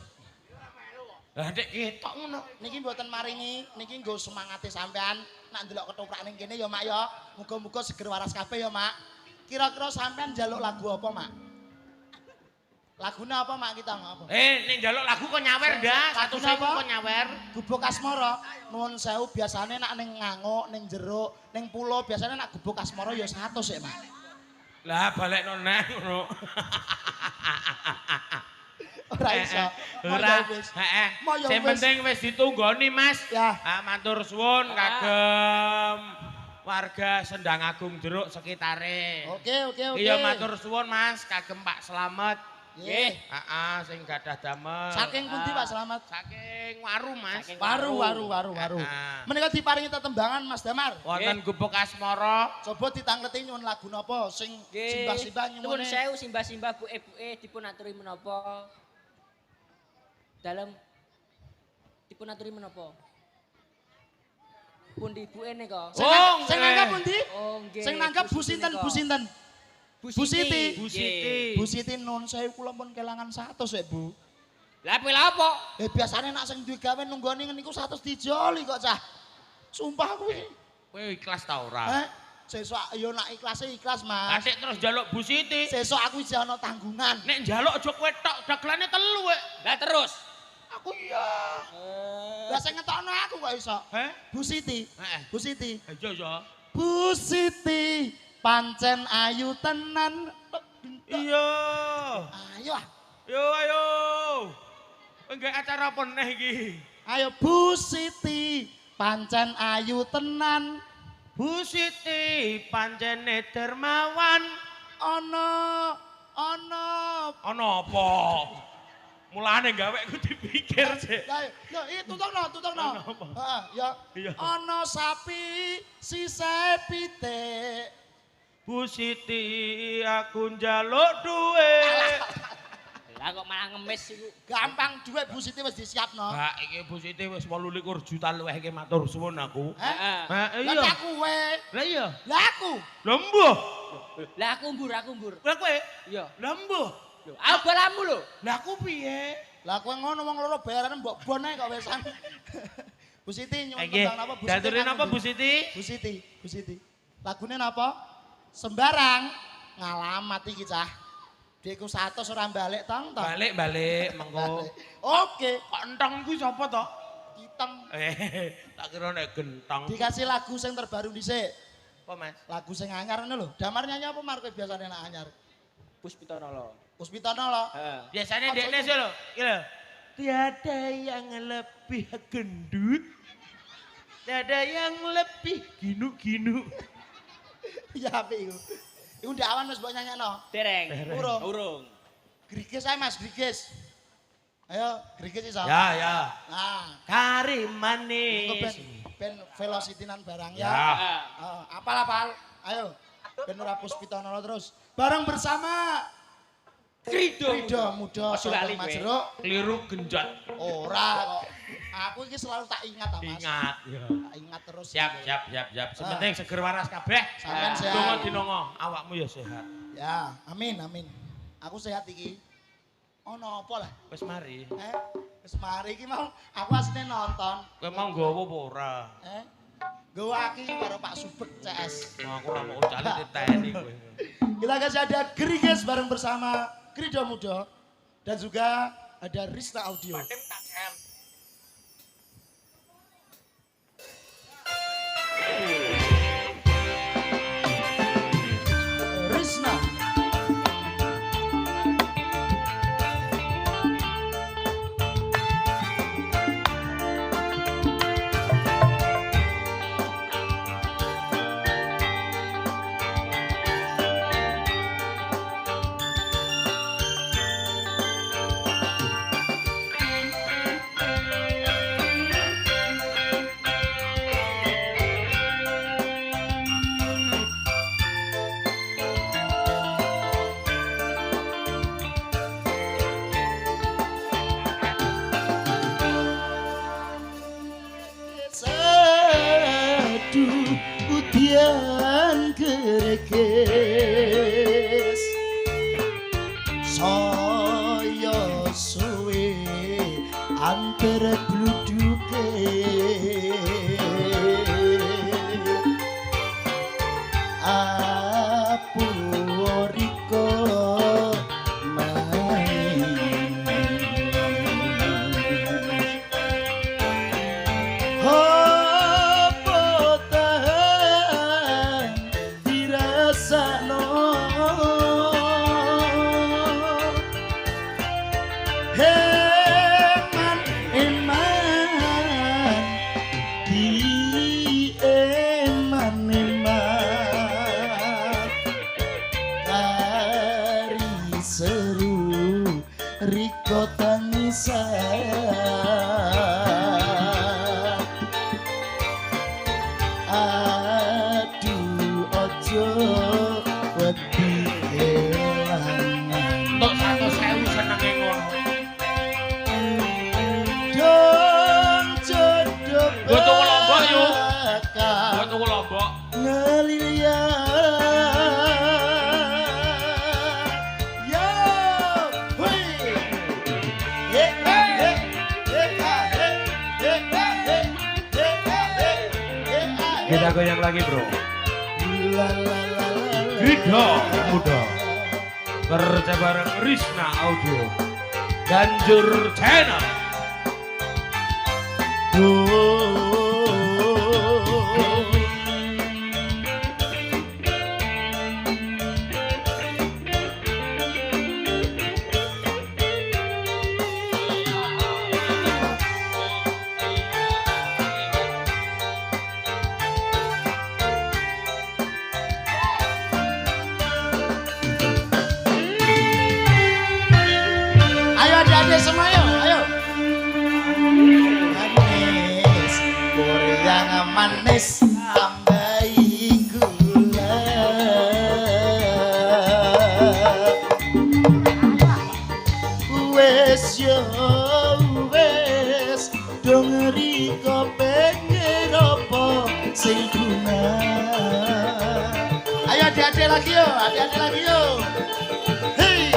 Lah nek ketok ngono. Niki mboten maringi, niki nggo semangate sampean nak ndelok ketoprak ning kene ya Mak ya. Muga-muga seger waras kabeh ya Mak. Kira-kira sampean njaluk lagu apa Mak? Lagune apa Mak kita apa? Nek njaluk lagu kok nyawer dah, satu Lagune sewu apa? kok nyawer. Gubuk asmara. Nuwun sewu biasane nak ning nganguk, ning jeruk, ning pulo biasane nak gubuk asmara ya 100 ya Mak. Lah balekno neh ngono. Ora iso. Ora. Heeh. Sing penting wis ditunggoni Mas. Ya. Matur suwun kagem warga Sendang Agung Jeruk sekitare. Oke. Iya matur suwun Mas kagem Pak Slamet. Nggih. Heeh, sing gadah damel. Saking pundi Pak Slamet? Saking Waru Mas. Waru. Menika diparingi tetembangan Mas Damar. Wonten Gubuk Asmara. Coba ditangleti nyuwun lagu napa sing simbah-simbah Nuwun nyuwune. sewu simbah-simbah buke-buke dipun aturi menapa? Dalam dipun aturi menapa? Pundi ibuke nika? Sing nanggap pundi? Oh nggih. Sing nanggap Bu sinten? Bu sinten? Bu Siti. Bu Siti. Bu Siti nun sewu kula pun kelangan 100 ya Bu. Lah pila apa? Biasane nak sing duwe gawe nunggoni niku 100 dijoli kok cah. Sumpah kuwi. Kowe ikhlas ta ora? Sesuk yo nak ikhlase ikhlas Mas. Adik terus njaluk Bu Siti. Sesuk aku isih ana tanggungan. Nek njaluk aja kowe tok, dagelane telu kowe. Lah terus. Aku iya. Lah sing ngetokno aku kok iso. Bu Siti. Heeh. Bu Siti. Iya. Bu Siti pancen ayu tenan. Iya. Ayo ah. Ayo. Enggak acara apa neh iki? Ayo Bu Siti pancen ayu tenan. Bu Siti pancene dermawan. Ana Ana apa? Mulane gawe ku dipikir sih. Ya tutungno. Ana apa? Heeh, ya. Iya. Ana sapi sise pitik. Bu Siti aku njaluk duit. Lah kok malah ngemis iku. Gampang duit Bu Siti wis disiapno. Lah iki Bu Siti wis 28 juta luwih iki matur suwun aku. Heeh. Iya. Lah kowe. Lah iya. Lah aku. Lembuh. Lah aku mbur. Lah kowe? Iya. Lembuh. Aku balamu lho. Lah aku piye? Lah kowe ngono wong loro bayarane mbok bon ae kok wesan. Bu Siti nyuwun Nggih. tembang napa Bu Siti? Daturin apa Bu Siti? Bu Siti. Lagune napa? Sembarang ngalamat iki cah. Dekku 100 ora balik tong. Balik mengko. Oke. Kok entong kuwi sapa to? Kiteng. Tak kira nek gentong. Dikasih lagu sing terbaru dhisik. Apa Mas? Lagu sing anyar ngono lho. Damar nyanyi apa Mar kowe biasane nek anyar? Puspitanala. Puspitana lho. Heeh. Biasanya dekne sih lho. Iki lho. Tiada yang lebih gendut. Tiada yang lebih ginu-ginu. Ya apik iku. Iku ndak awan wis mbok nyanyakno. Dereng. Urung. Grigis ae Mas, grigis. Ayo, grigis iso. Ya. Nah, Kari engko manis. ben velocity-nan barang ya. Ya. Heeh, apal. Ayo. Ben ora puspitana terus. Bareng bersama Krido muda Ojo lali Mas kowe. Jeruk. Keliru genjot. Ora kok. Aku iki selalu tak ingat Mas. Ingat. Ya. Tak ingat terus. Siap. Sepenting seger waras kabeh. Sampeyan sehat. Donga dinongo, awakmu ya sehat. Ya, amin. Aku sehat iki. Ono apa lah? Wis mari. Wis mari iki mau aku asline nonton. Kowe mau nggawa apa ora? Gawa aki karo Pak Subek CS. Nah, aku ora mau ucale diteni kowe. Kita kasih ada Griges bareng bersama Krido Muda dan juga ada Rista Audio. Risna. Sadu udian kerekes Soy Kita goyang lagi bro. La la la la. Gida muda. Kerja bareng Risna Audio. Ganjur Channel. Ayo adik-adik semua ayo, ayo. Manis, goyang manis, tambahi gula. Wes yo wes, dong riko pengen apa sing guna. Ayo adik-adik lagi yo, adik-adik lagi yo. Hei,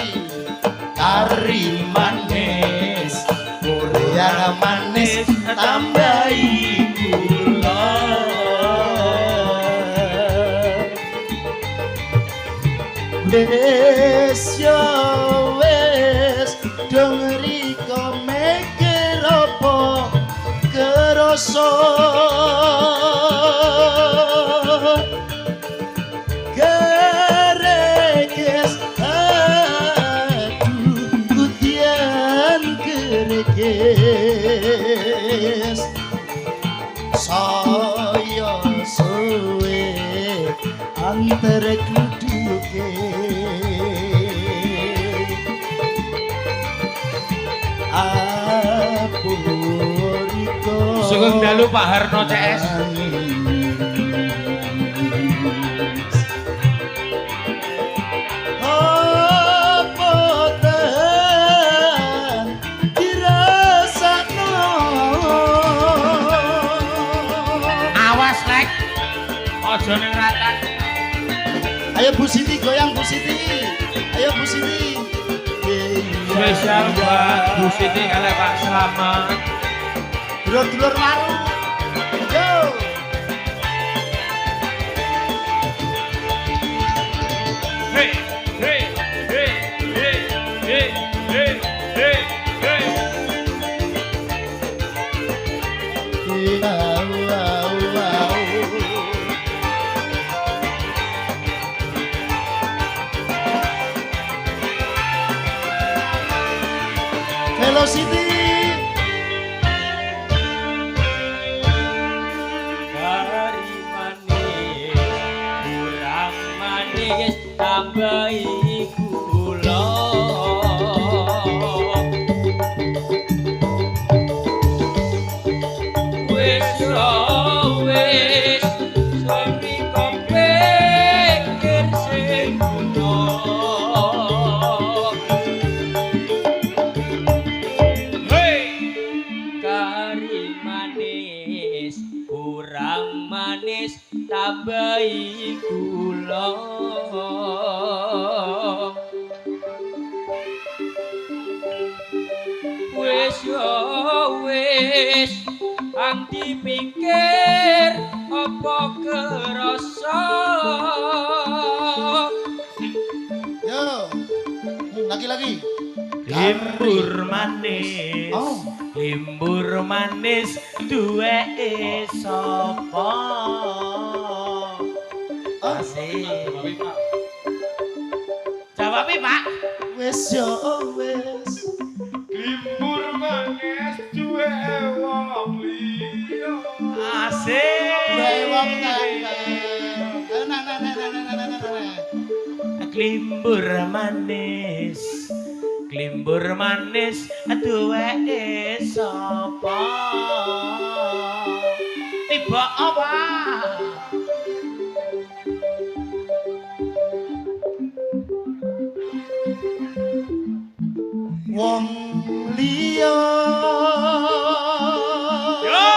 kari manis, goyang manis, tambahi gula. Wes yo wes, dong riko mikir apa kerasa. Gerekes aduh kutian gerekes saya suwe antara kluduke apuriko Sugeng dalu Pak Harno CS. Awas lek. Aja ning ratan. Ayo Bu Siti goyang Bu Siti. Ayo Bu Siti. Spesial buat Bu Siti kalian Pak Slamet. Dulur-dulur waru. Yo. Hey, hey, hey, hey, hey, hey, hey, hey. Wow, wow, wow. Velocity. Kari manis, kurang manis, tambahi gula. Wis wis, sami kompikir sing guna. Kari manis, kurang manis, tambahi gula. Wis wis, ang dipikir apa kerasa. Yo. Lagi-lagi. Limbur manis. Oh. Limbur manis duweke sapa? Asik. Jawab Pak. Wes yo wes. Limbur manis duweke wong liya. Asik. Duwe wong nah. Klimbur manis. Klimbur manis duweke sapa? Tiba apa? Wong liya. Yo.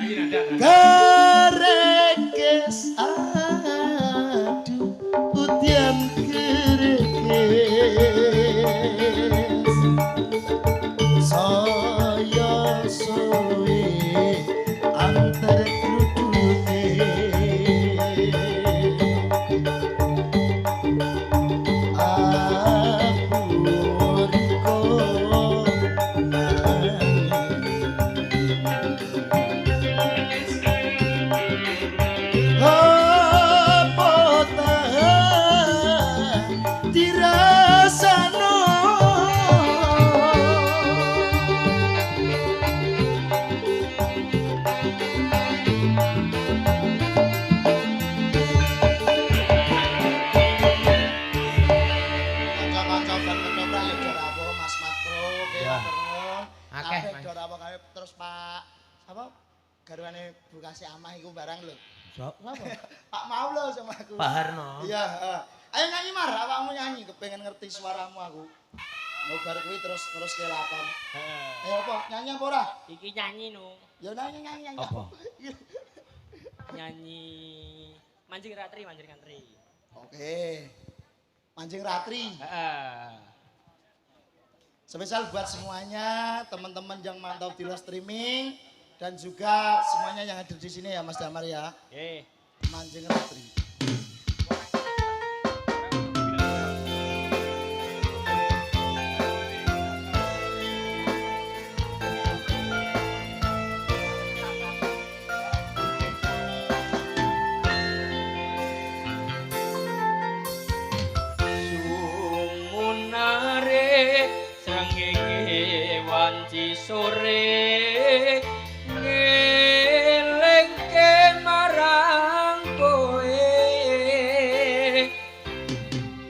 Ayo nada. Gerekes aduh putian gerekes saya suwe antar apa kae terus Pak apa garwane Bu Kasih Amah iku barang lho. Sok ngapa? Pak mau lho sama aku. Pak Harno. Iya, heeh. Ayo nyanyi Mar, awakmu nyanyi kepengen ngerti suaramu aku. Ngobar kuwi terus kelakon. Heeh. Ayo apa? Nyanyi apa ora? Iki nyanyi no. Ya nyanyi. Apa? Nyanyi Mancing Ratri. Oke. Mancing Ratri. Heeh. Spesial buat semuanya, teman-teman yang mantau di live streaming dan juga semuanya yang hadir di sini ya Mas Damar ya. Nggih. Mancing Ratri. Sumunare srengenge wanci sore ngelengke marang kowe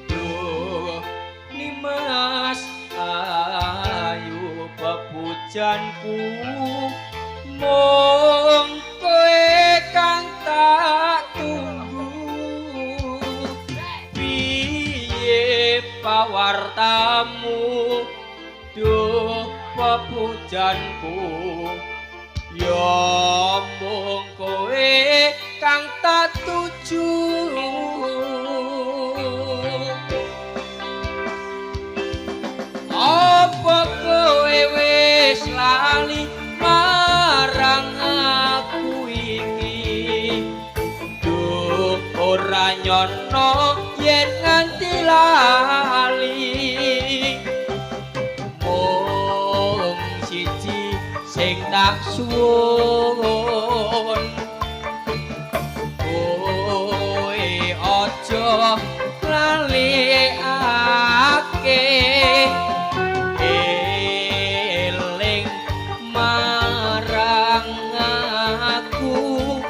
duh nimas ayu pepujanku mung kowe kang tak tunggu piye pawartamu duh pepujanku ya mung kowe kang tak tuju apa kowe wis lali marang aku iki duh ora nyono yen nganti lali mung siji sing tak suwun kowe aja lalekake eling marang aku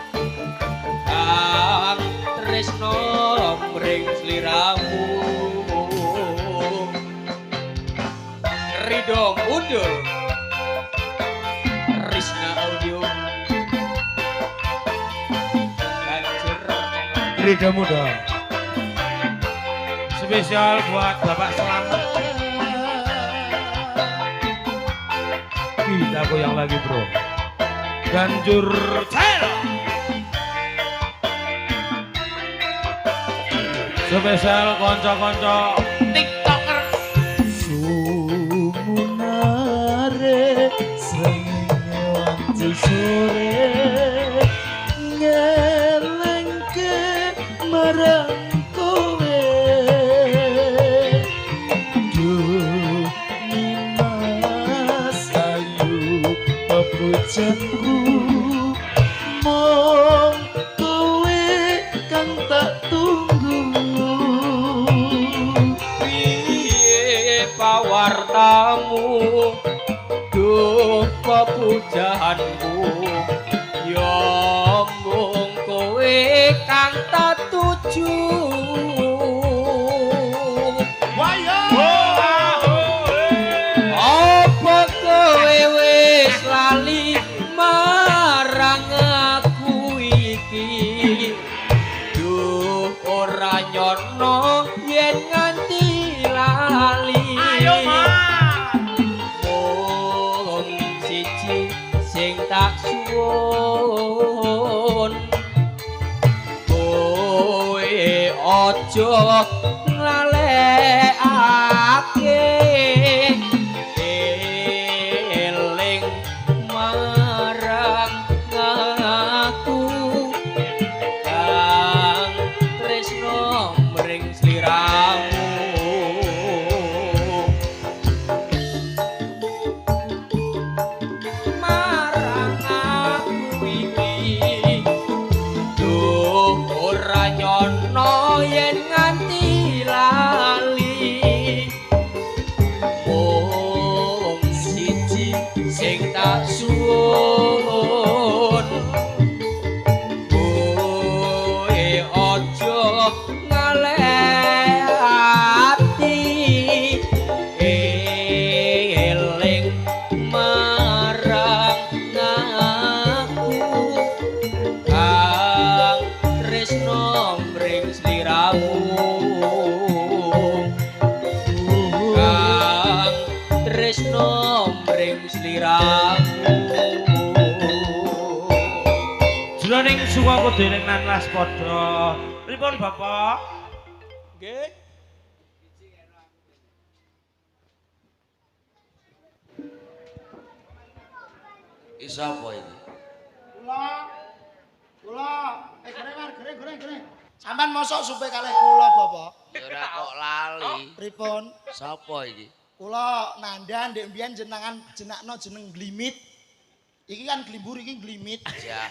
kang tresno mring sliramu Rido Mundur Risna Audio Banjur Rida Muda. Spesial buat Bapak Selamat. Kita goyang lagi bro. Ganjur Cel. Spesial konco-konco TikToker. Sumunare srengenge wanci sore ngelengke marang kowe duh nimas ayu pepujanku mong kowe kang tak tunggu piye pawartamu duh pepujaanku ya mung kowe kang tak tuju apa kowe wis lali marang aku iki duh ora nyono yen nganti lali mung siji sing tak suwun kowe aja nglalekake eling marang aku kang tresno mring sliramu marang aku iki duh ora nyono yen nganti lali mung siji sing tak suwun kowe aja ngalehati eling marang ramu Jroning sukaku dereng nanas padha. Pripun Bapak? Nggih. Isa apa iki? Kula. Goreng. Sampeyan mosok supe kalih kula, Bapak? Ya ora kok lali. Pripun? Sapa iki? Kula nanda ndek mbiyen jenakno jeneng Glimit. Iki kan glimbur iki Glimit. Ya.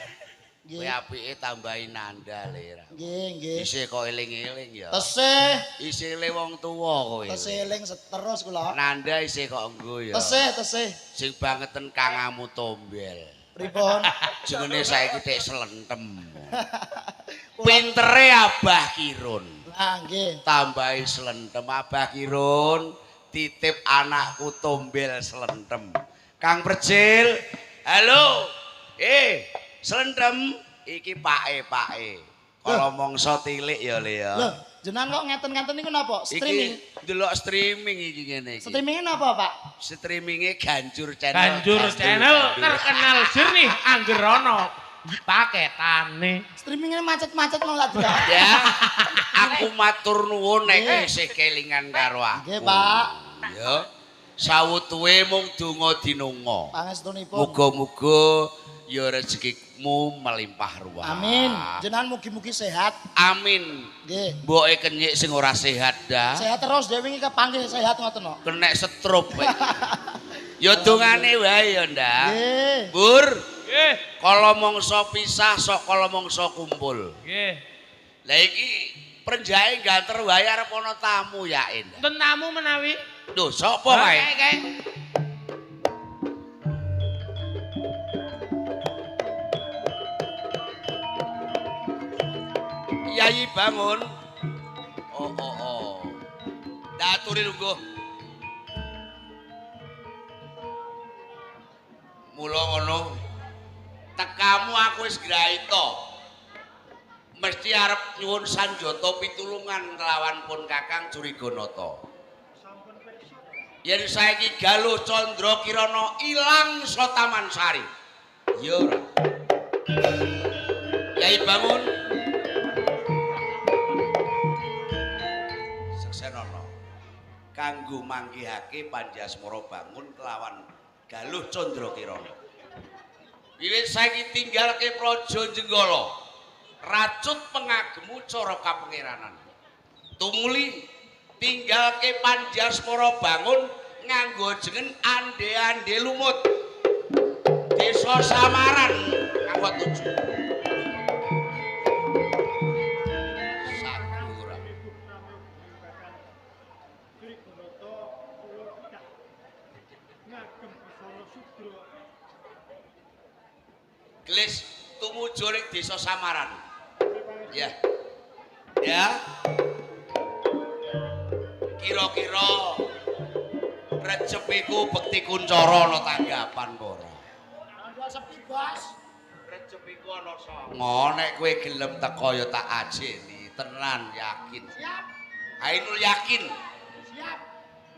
Nggih. Kowe apike tambahi nanda le ra. Nggih. Isih kok eling-eling ya. Tesih. Isih le wong tuwa kowe. Tesih eling terus kula. Nanda isih kok nggo ya. Tesih. Sing bangeten kangamu tombel. Pripun? Jenenge saiki tek slentem. Pintere Abah Kirun. Lah nggih. Tambahi slentem Abah Kirun, titip anakku tombel slentem. Kang Percil, halo. Slentem iki pake. Kalau mongso tilik ya le ya. Lho, jenengan kok ngeten-ngeten niku napa? Streaming. Iki delok streaming iki ngene iki. Streamingnya napa, Pak? Streaminge Ganjur Channel. Ganjur channel terkenal jernih angger ana paketane. Streamingnya macet-macet mau tak delok. Ya. Aku matur nuwun nek isih kelingan karo aku. Nggih, Pak. Ya. Sawutuwe mung donga dinunga. Pangestunipun. Muga-muga ya rezekimu melimpah ruah. Amin. Jenengan mugi-mugi sehat. Amin. Nggih. Mboke kenyik sing ora sehat dah. Sehat terus dhewe iki kepanggih sehat ngoten kok. Kenek setrup. Ya dongane wae ya, Ndak. Nggih. Bur. Nggih. Kala mangsa pisah sok kala mangsa kumpul. Nggih. Lah iki prenjahe ganter wae arep ana tamu ya, Endah. Enten tamu menawi. Lho, sapa wae? Kae. Yayi bangun. Oh. Daturi lungguh. Mula ngono. Tekamu aku wis graita. Mesti arep nyuwun sanjata pitulungan kelawan pun Kakang Juriganata. Yen saiki Galuh Candra Kirana ilang sa Taman Sari. Ya ora. Yayi bangun. Seksenono. Kanggo manggihake Panjasmara bangun kelawan Galuh Candra Kirana. Wiwit saiki tinggalke Praja Jenggala. Racut pengagemu cara kapengiranan. Tumuli tinggalke Panjasmara bangun nganggo jeneng ande-ande lumut. Desa Samaran nganggo tujuh. Sakura. Gelis tumuju ning Desa Samaran. Ya. Kira-kira rejepiku bekti kuncara ana tanggapan apa ora? Anda sepi, Bos. Rejepiku ana songo nek kowe gelem teko ya tak ajeni, tenan yakin. Siap. Ainul yakin. Siap.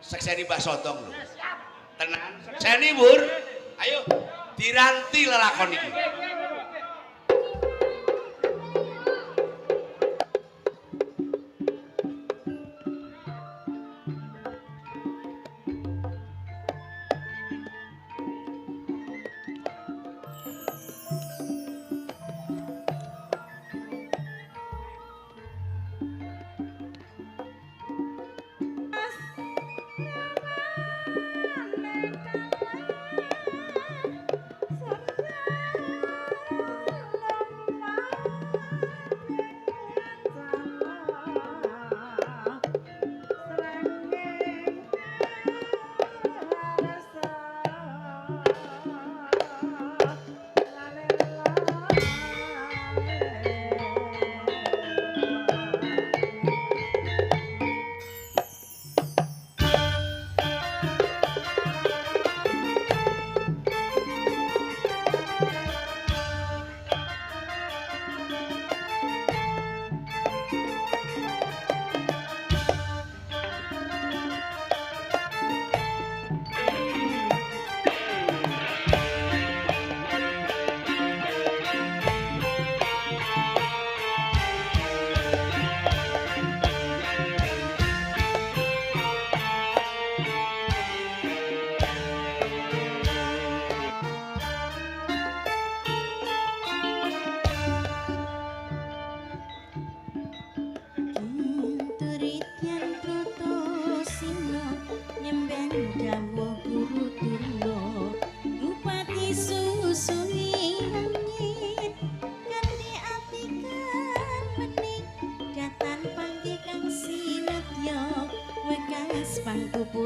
Sekseni Mbah Sotong lho. Siap. Tenan. Sekseni, Bur. Ayo diranti lelakon iki.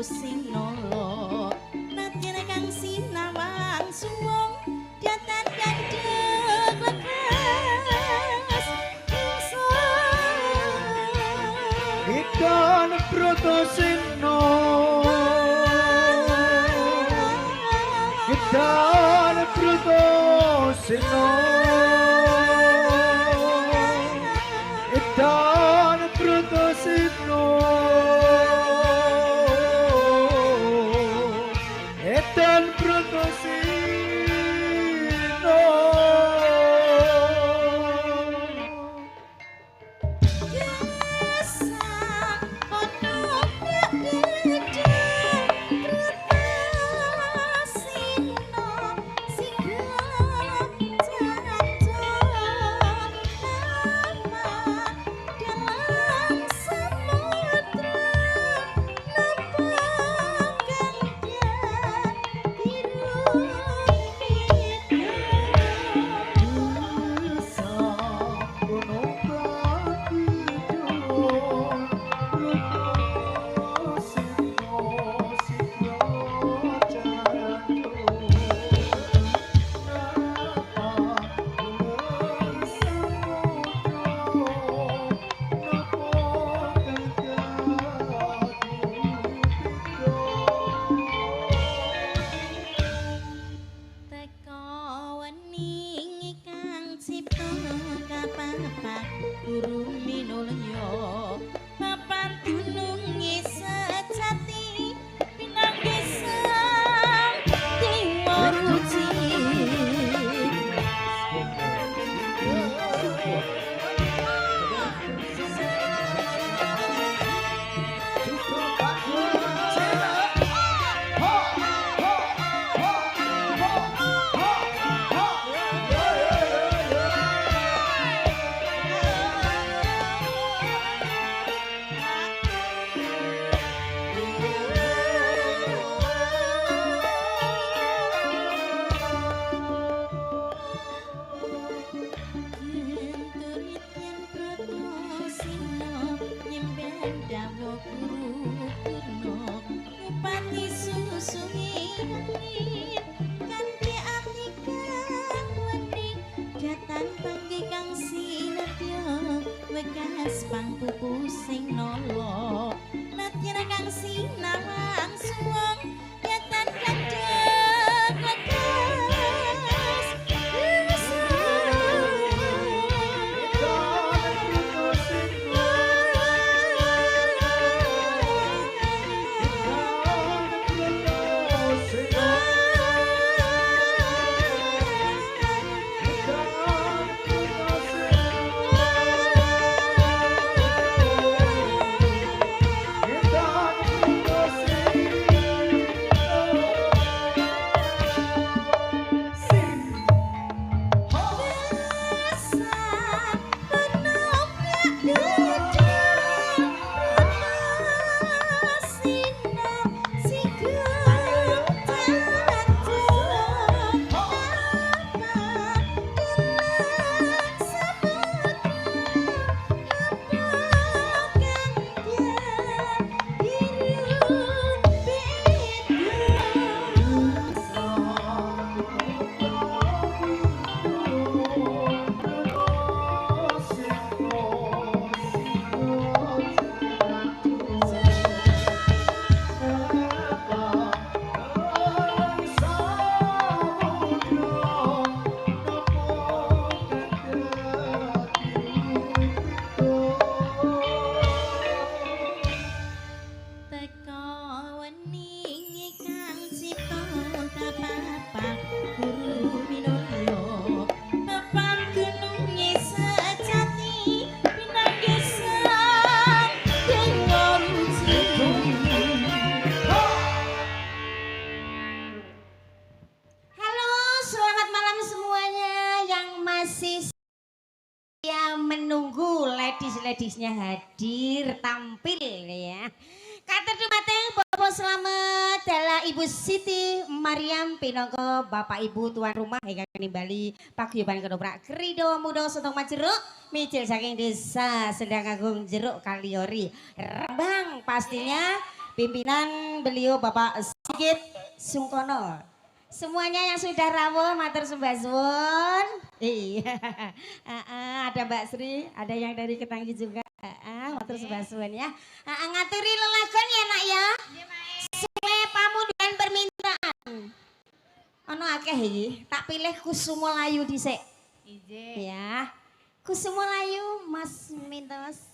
sing nolo nadyan kang sinawang suwung datan kandeg lekas Ikan Brotosino Ikan Brotosino Ikan Brotosino Ikan Brotosino wekas pangpupu sing nolo nadyan kang sinawang suwung datan kandeg lekas ladies-ladiesnya hadir tampil ya. Katur dumateng Bapak selamat dalah Ibu Siti Mariam pinangka Bapak Ibu tuan rumah ingkang nimbali paguyuban ketoprak Krido Muda Sotong Majeruk mijil saking desa Sendang Agung Jeruk Kaliori Rembang pastinya Pimpinan beliau Bapak Sigit Sungkono. Semuanya yang sudah rawuh matur sembah suwun. Iya. Ada Mbak Sri, ada yang dari Ketanggi juga. Matur sembah suwun ya. Ngaturi lelagon ya nak ya. Suwe pamundutan permintaan. Ono akeh iki, tak pilih Kusumo Layu dhisik. Ya. Kusumo Layu Mas Mintos.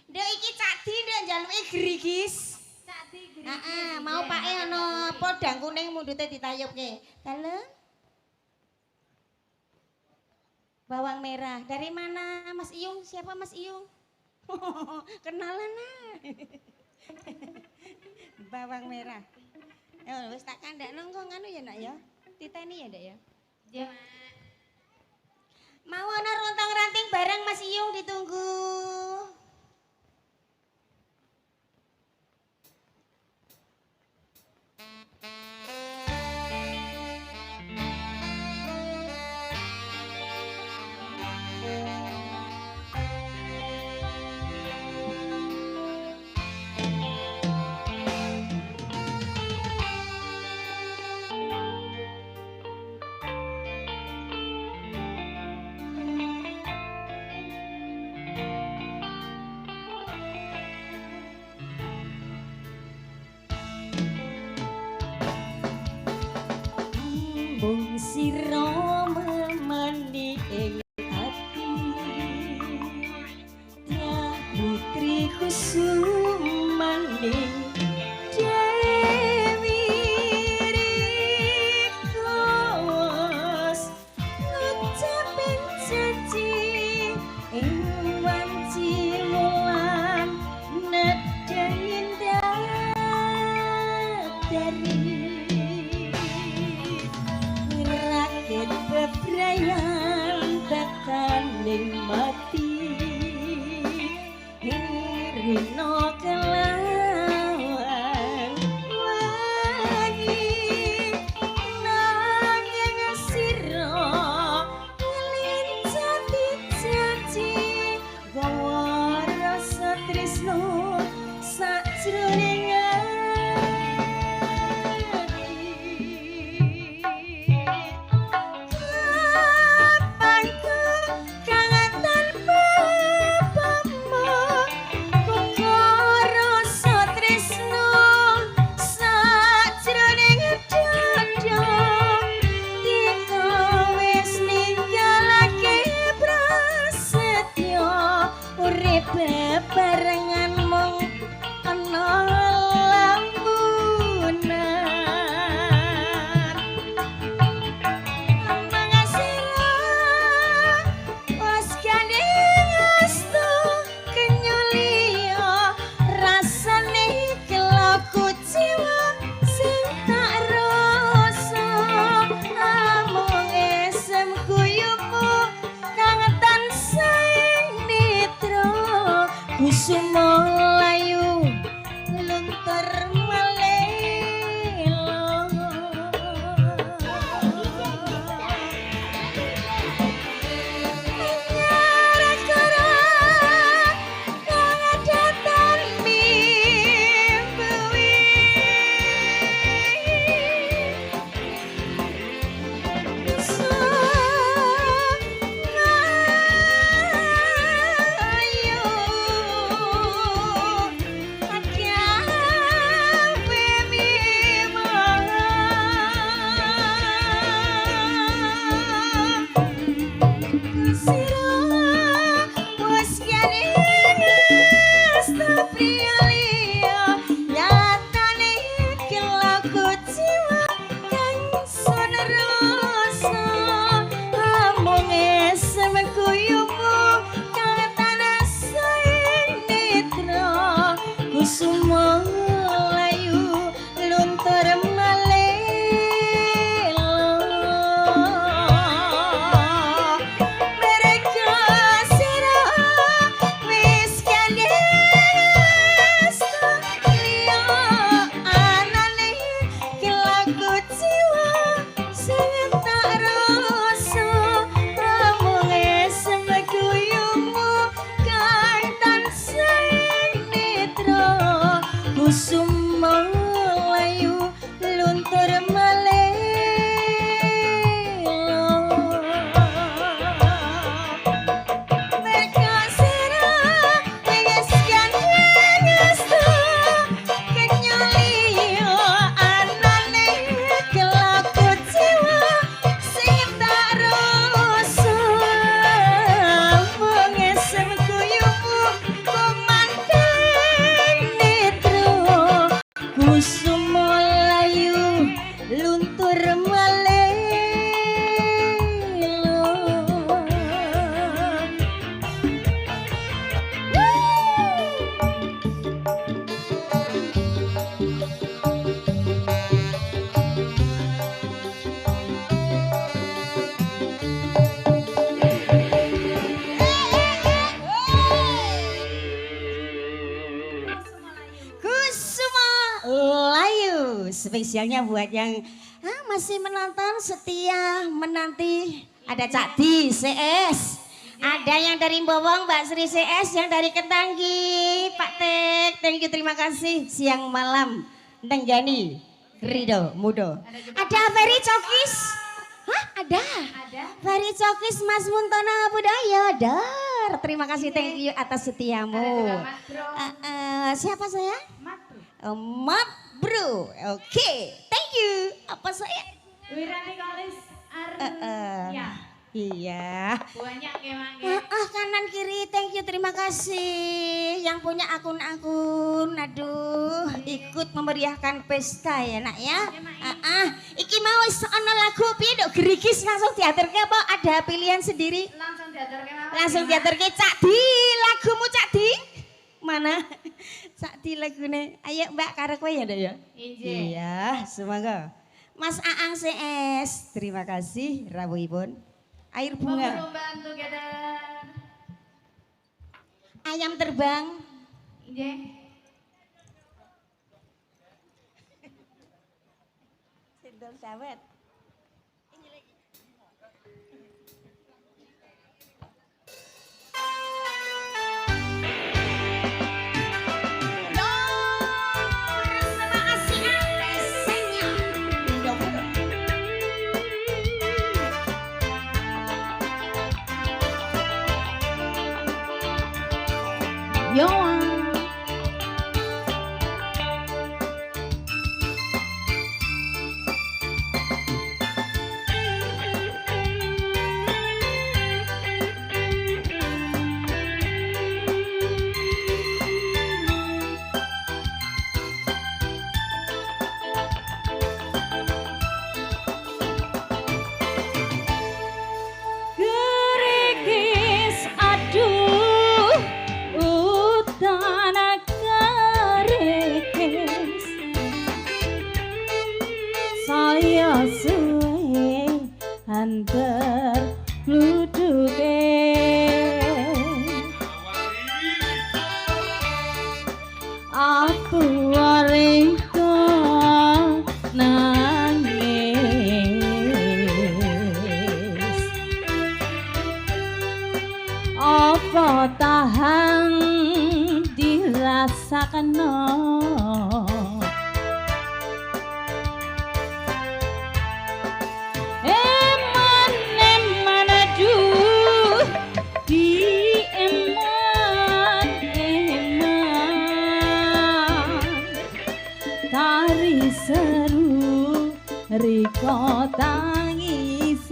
Nduk iki Cakdi nduk njaluke grigis. Cakdi grigis. Mau pake ana podang kuning mundute ditayupke. Dalem. Bawang merah. Dari mana Mas Iyung? Siapa Mas Iyung? Kenalan ah. Bawang merah. Wis tak kandakno engko nganu ya nak ya. Titeni ya ndak ya? Iya. Mau ana rontang-ranting bareng Mas Iyung ditunggu. Mung sira memeni ing ati ya putri kusumane Dewi Rikos ngucapin janji ing wanci wulan nedeng indah dari rakit bebrayan tekaning mati rino kelawan wangi nanging sira ngelincati janji gawa rasa tresno sajroning Kapan ku kangen tanpa spesialnya buat yang masih menonton, setia menanti. Ada Cak Di CS, ada yang dari Bowong Mbak Sri CS, yang dari Ketanggi Pak Tek, thank you, terima kasih. Siang malam Neng Yani Rido Mudo. Ada Ferry Cokis. Hah, ada? Ferry Cokis, Mas Muntono Budaya. Dar, terima kasih, thank you atas setiamu. Siapa saya? Mat Bro. Oke, thank you. Apa saya? Wirani Kolis Ya. Iya. banyak emang Kanan kiri, thank you, terima kasih. Yang punya akun-akun, aduh, ikut memeriahkan pesta ya nak ya. Iki mau ana lagu piye nduk gerigis langsung diaturke apa ada pilihan sendiri? langsung diatur ke mawon. Langsung diaturke Cak Di, lagumu Cak Di. Mana? Cak Di lagune. Ayo Mbak karo kowe ya Nduk ya. Injih. Iya, semoga. Mas Aang CS, terima kasih rawuhipun. Air bunga. Pemberumban together. Ayam terbang. Injih. Sendal sawet. Yo. Gerigis aduh utana gerigis saya suwe antar luduke aku waringko nangis apa tahan dirasakan eman aduh di eman tari seru riko tangisan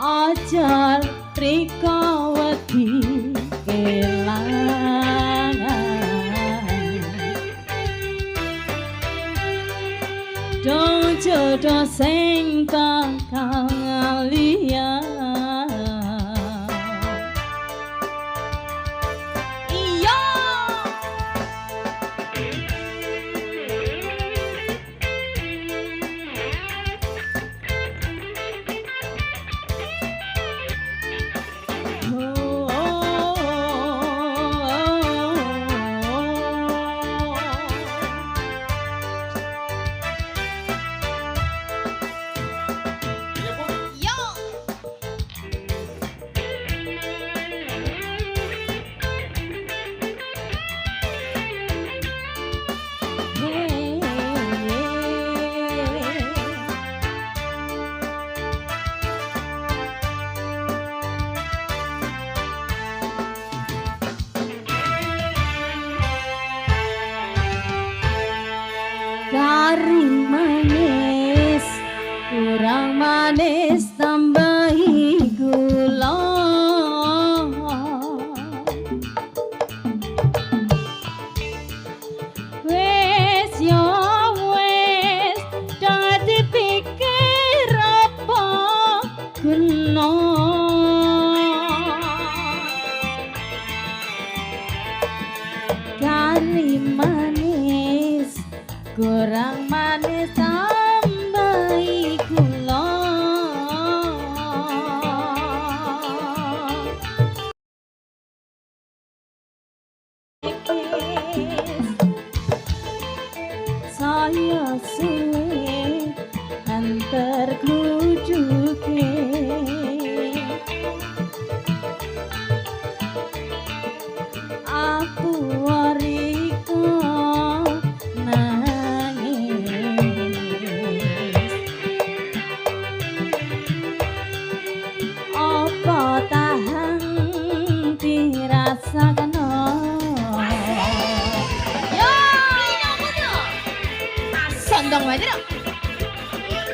ajar riko wedi kelangan dong jodoh sing bakal liyan iya Kari manis, kurang manis tambahi gula. Wes yo wes, jangan dipikir apa guna. Kari manis, kurang manis tambahi gula. saya suwe antar klujuke aku wariko nangis apa tahan dirasakan Sondong aja dong.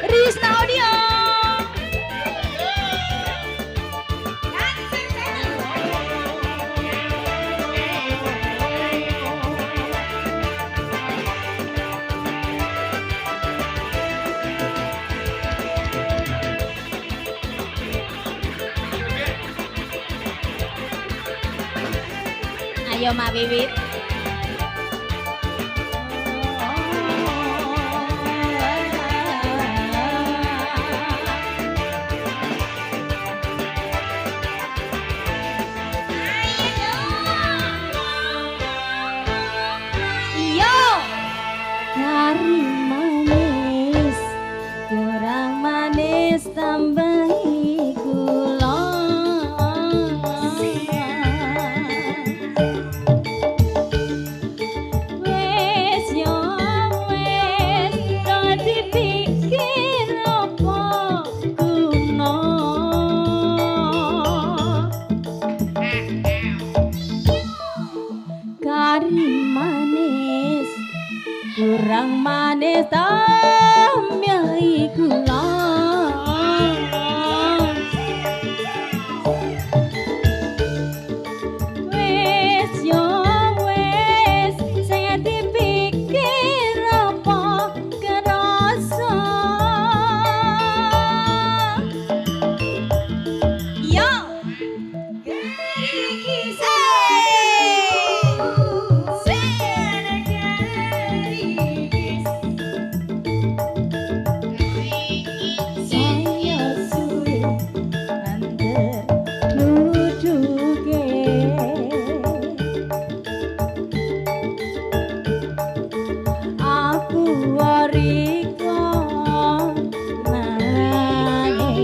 Rizna Audio. Ayo Mak Bibit. Kari manis, kurang manis tambahi gula. Wes yo wes, kok dipikir apa guna. Kari manis kurang manis tambahi gula. Wes yo wes saya dipikir apa kerasa. Yo. Saya suwe antar klujuke aku wariko nangis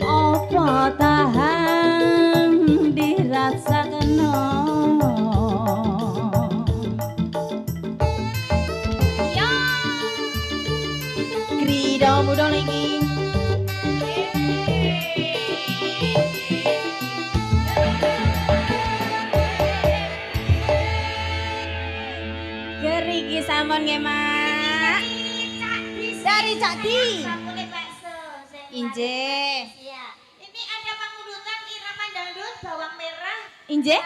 apa tahan dirasakan Krida muda lagi. Gerigi sampun nggih, Mak. Dari Cakdi. Inje. Ini ada pengurutan irama dangdut bawang merah. Inje.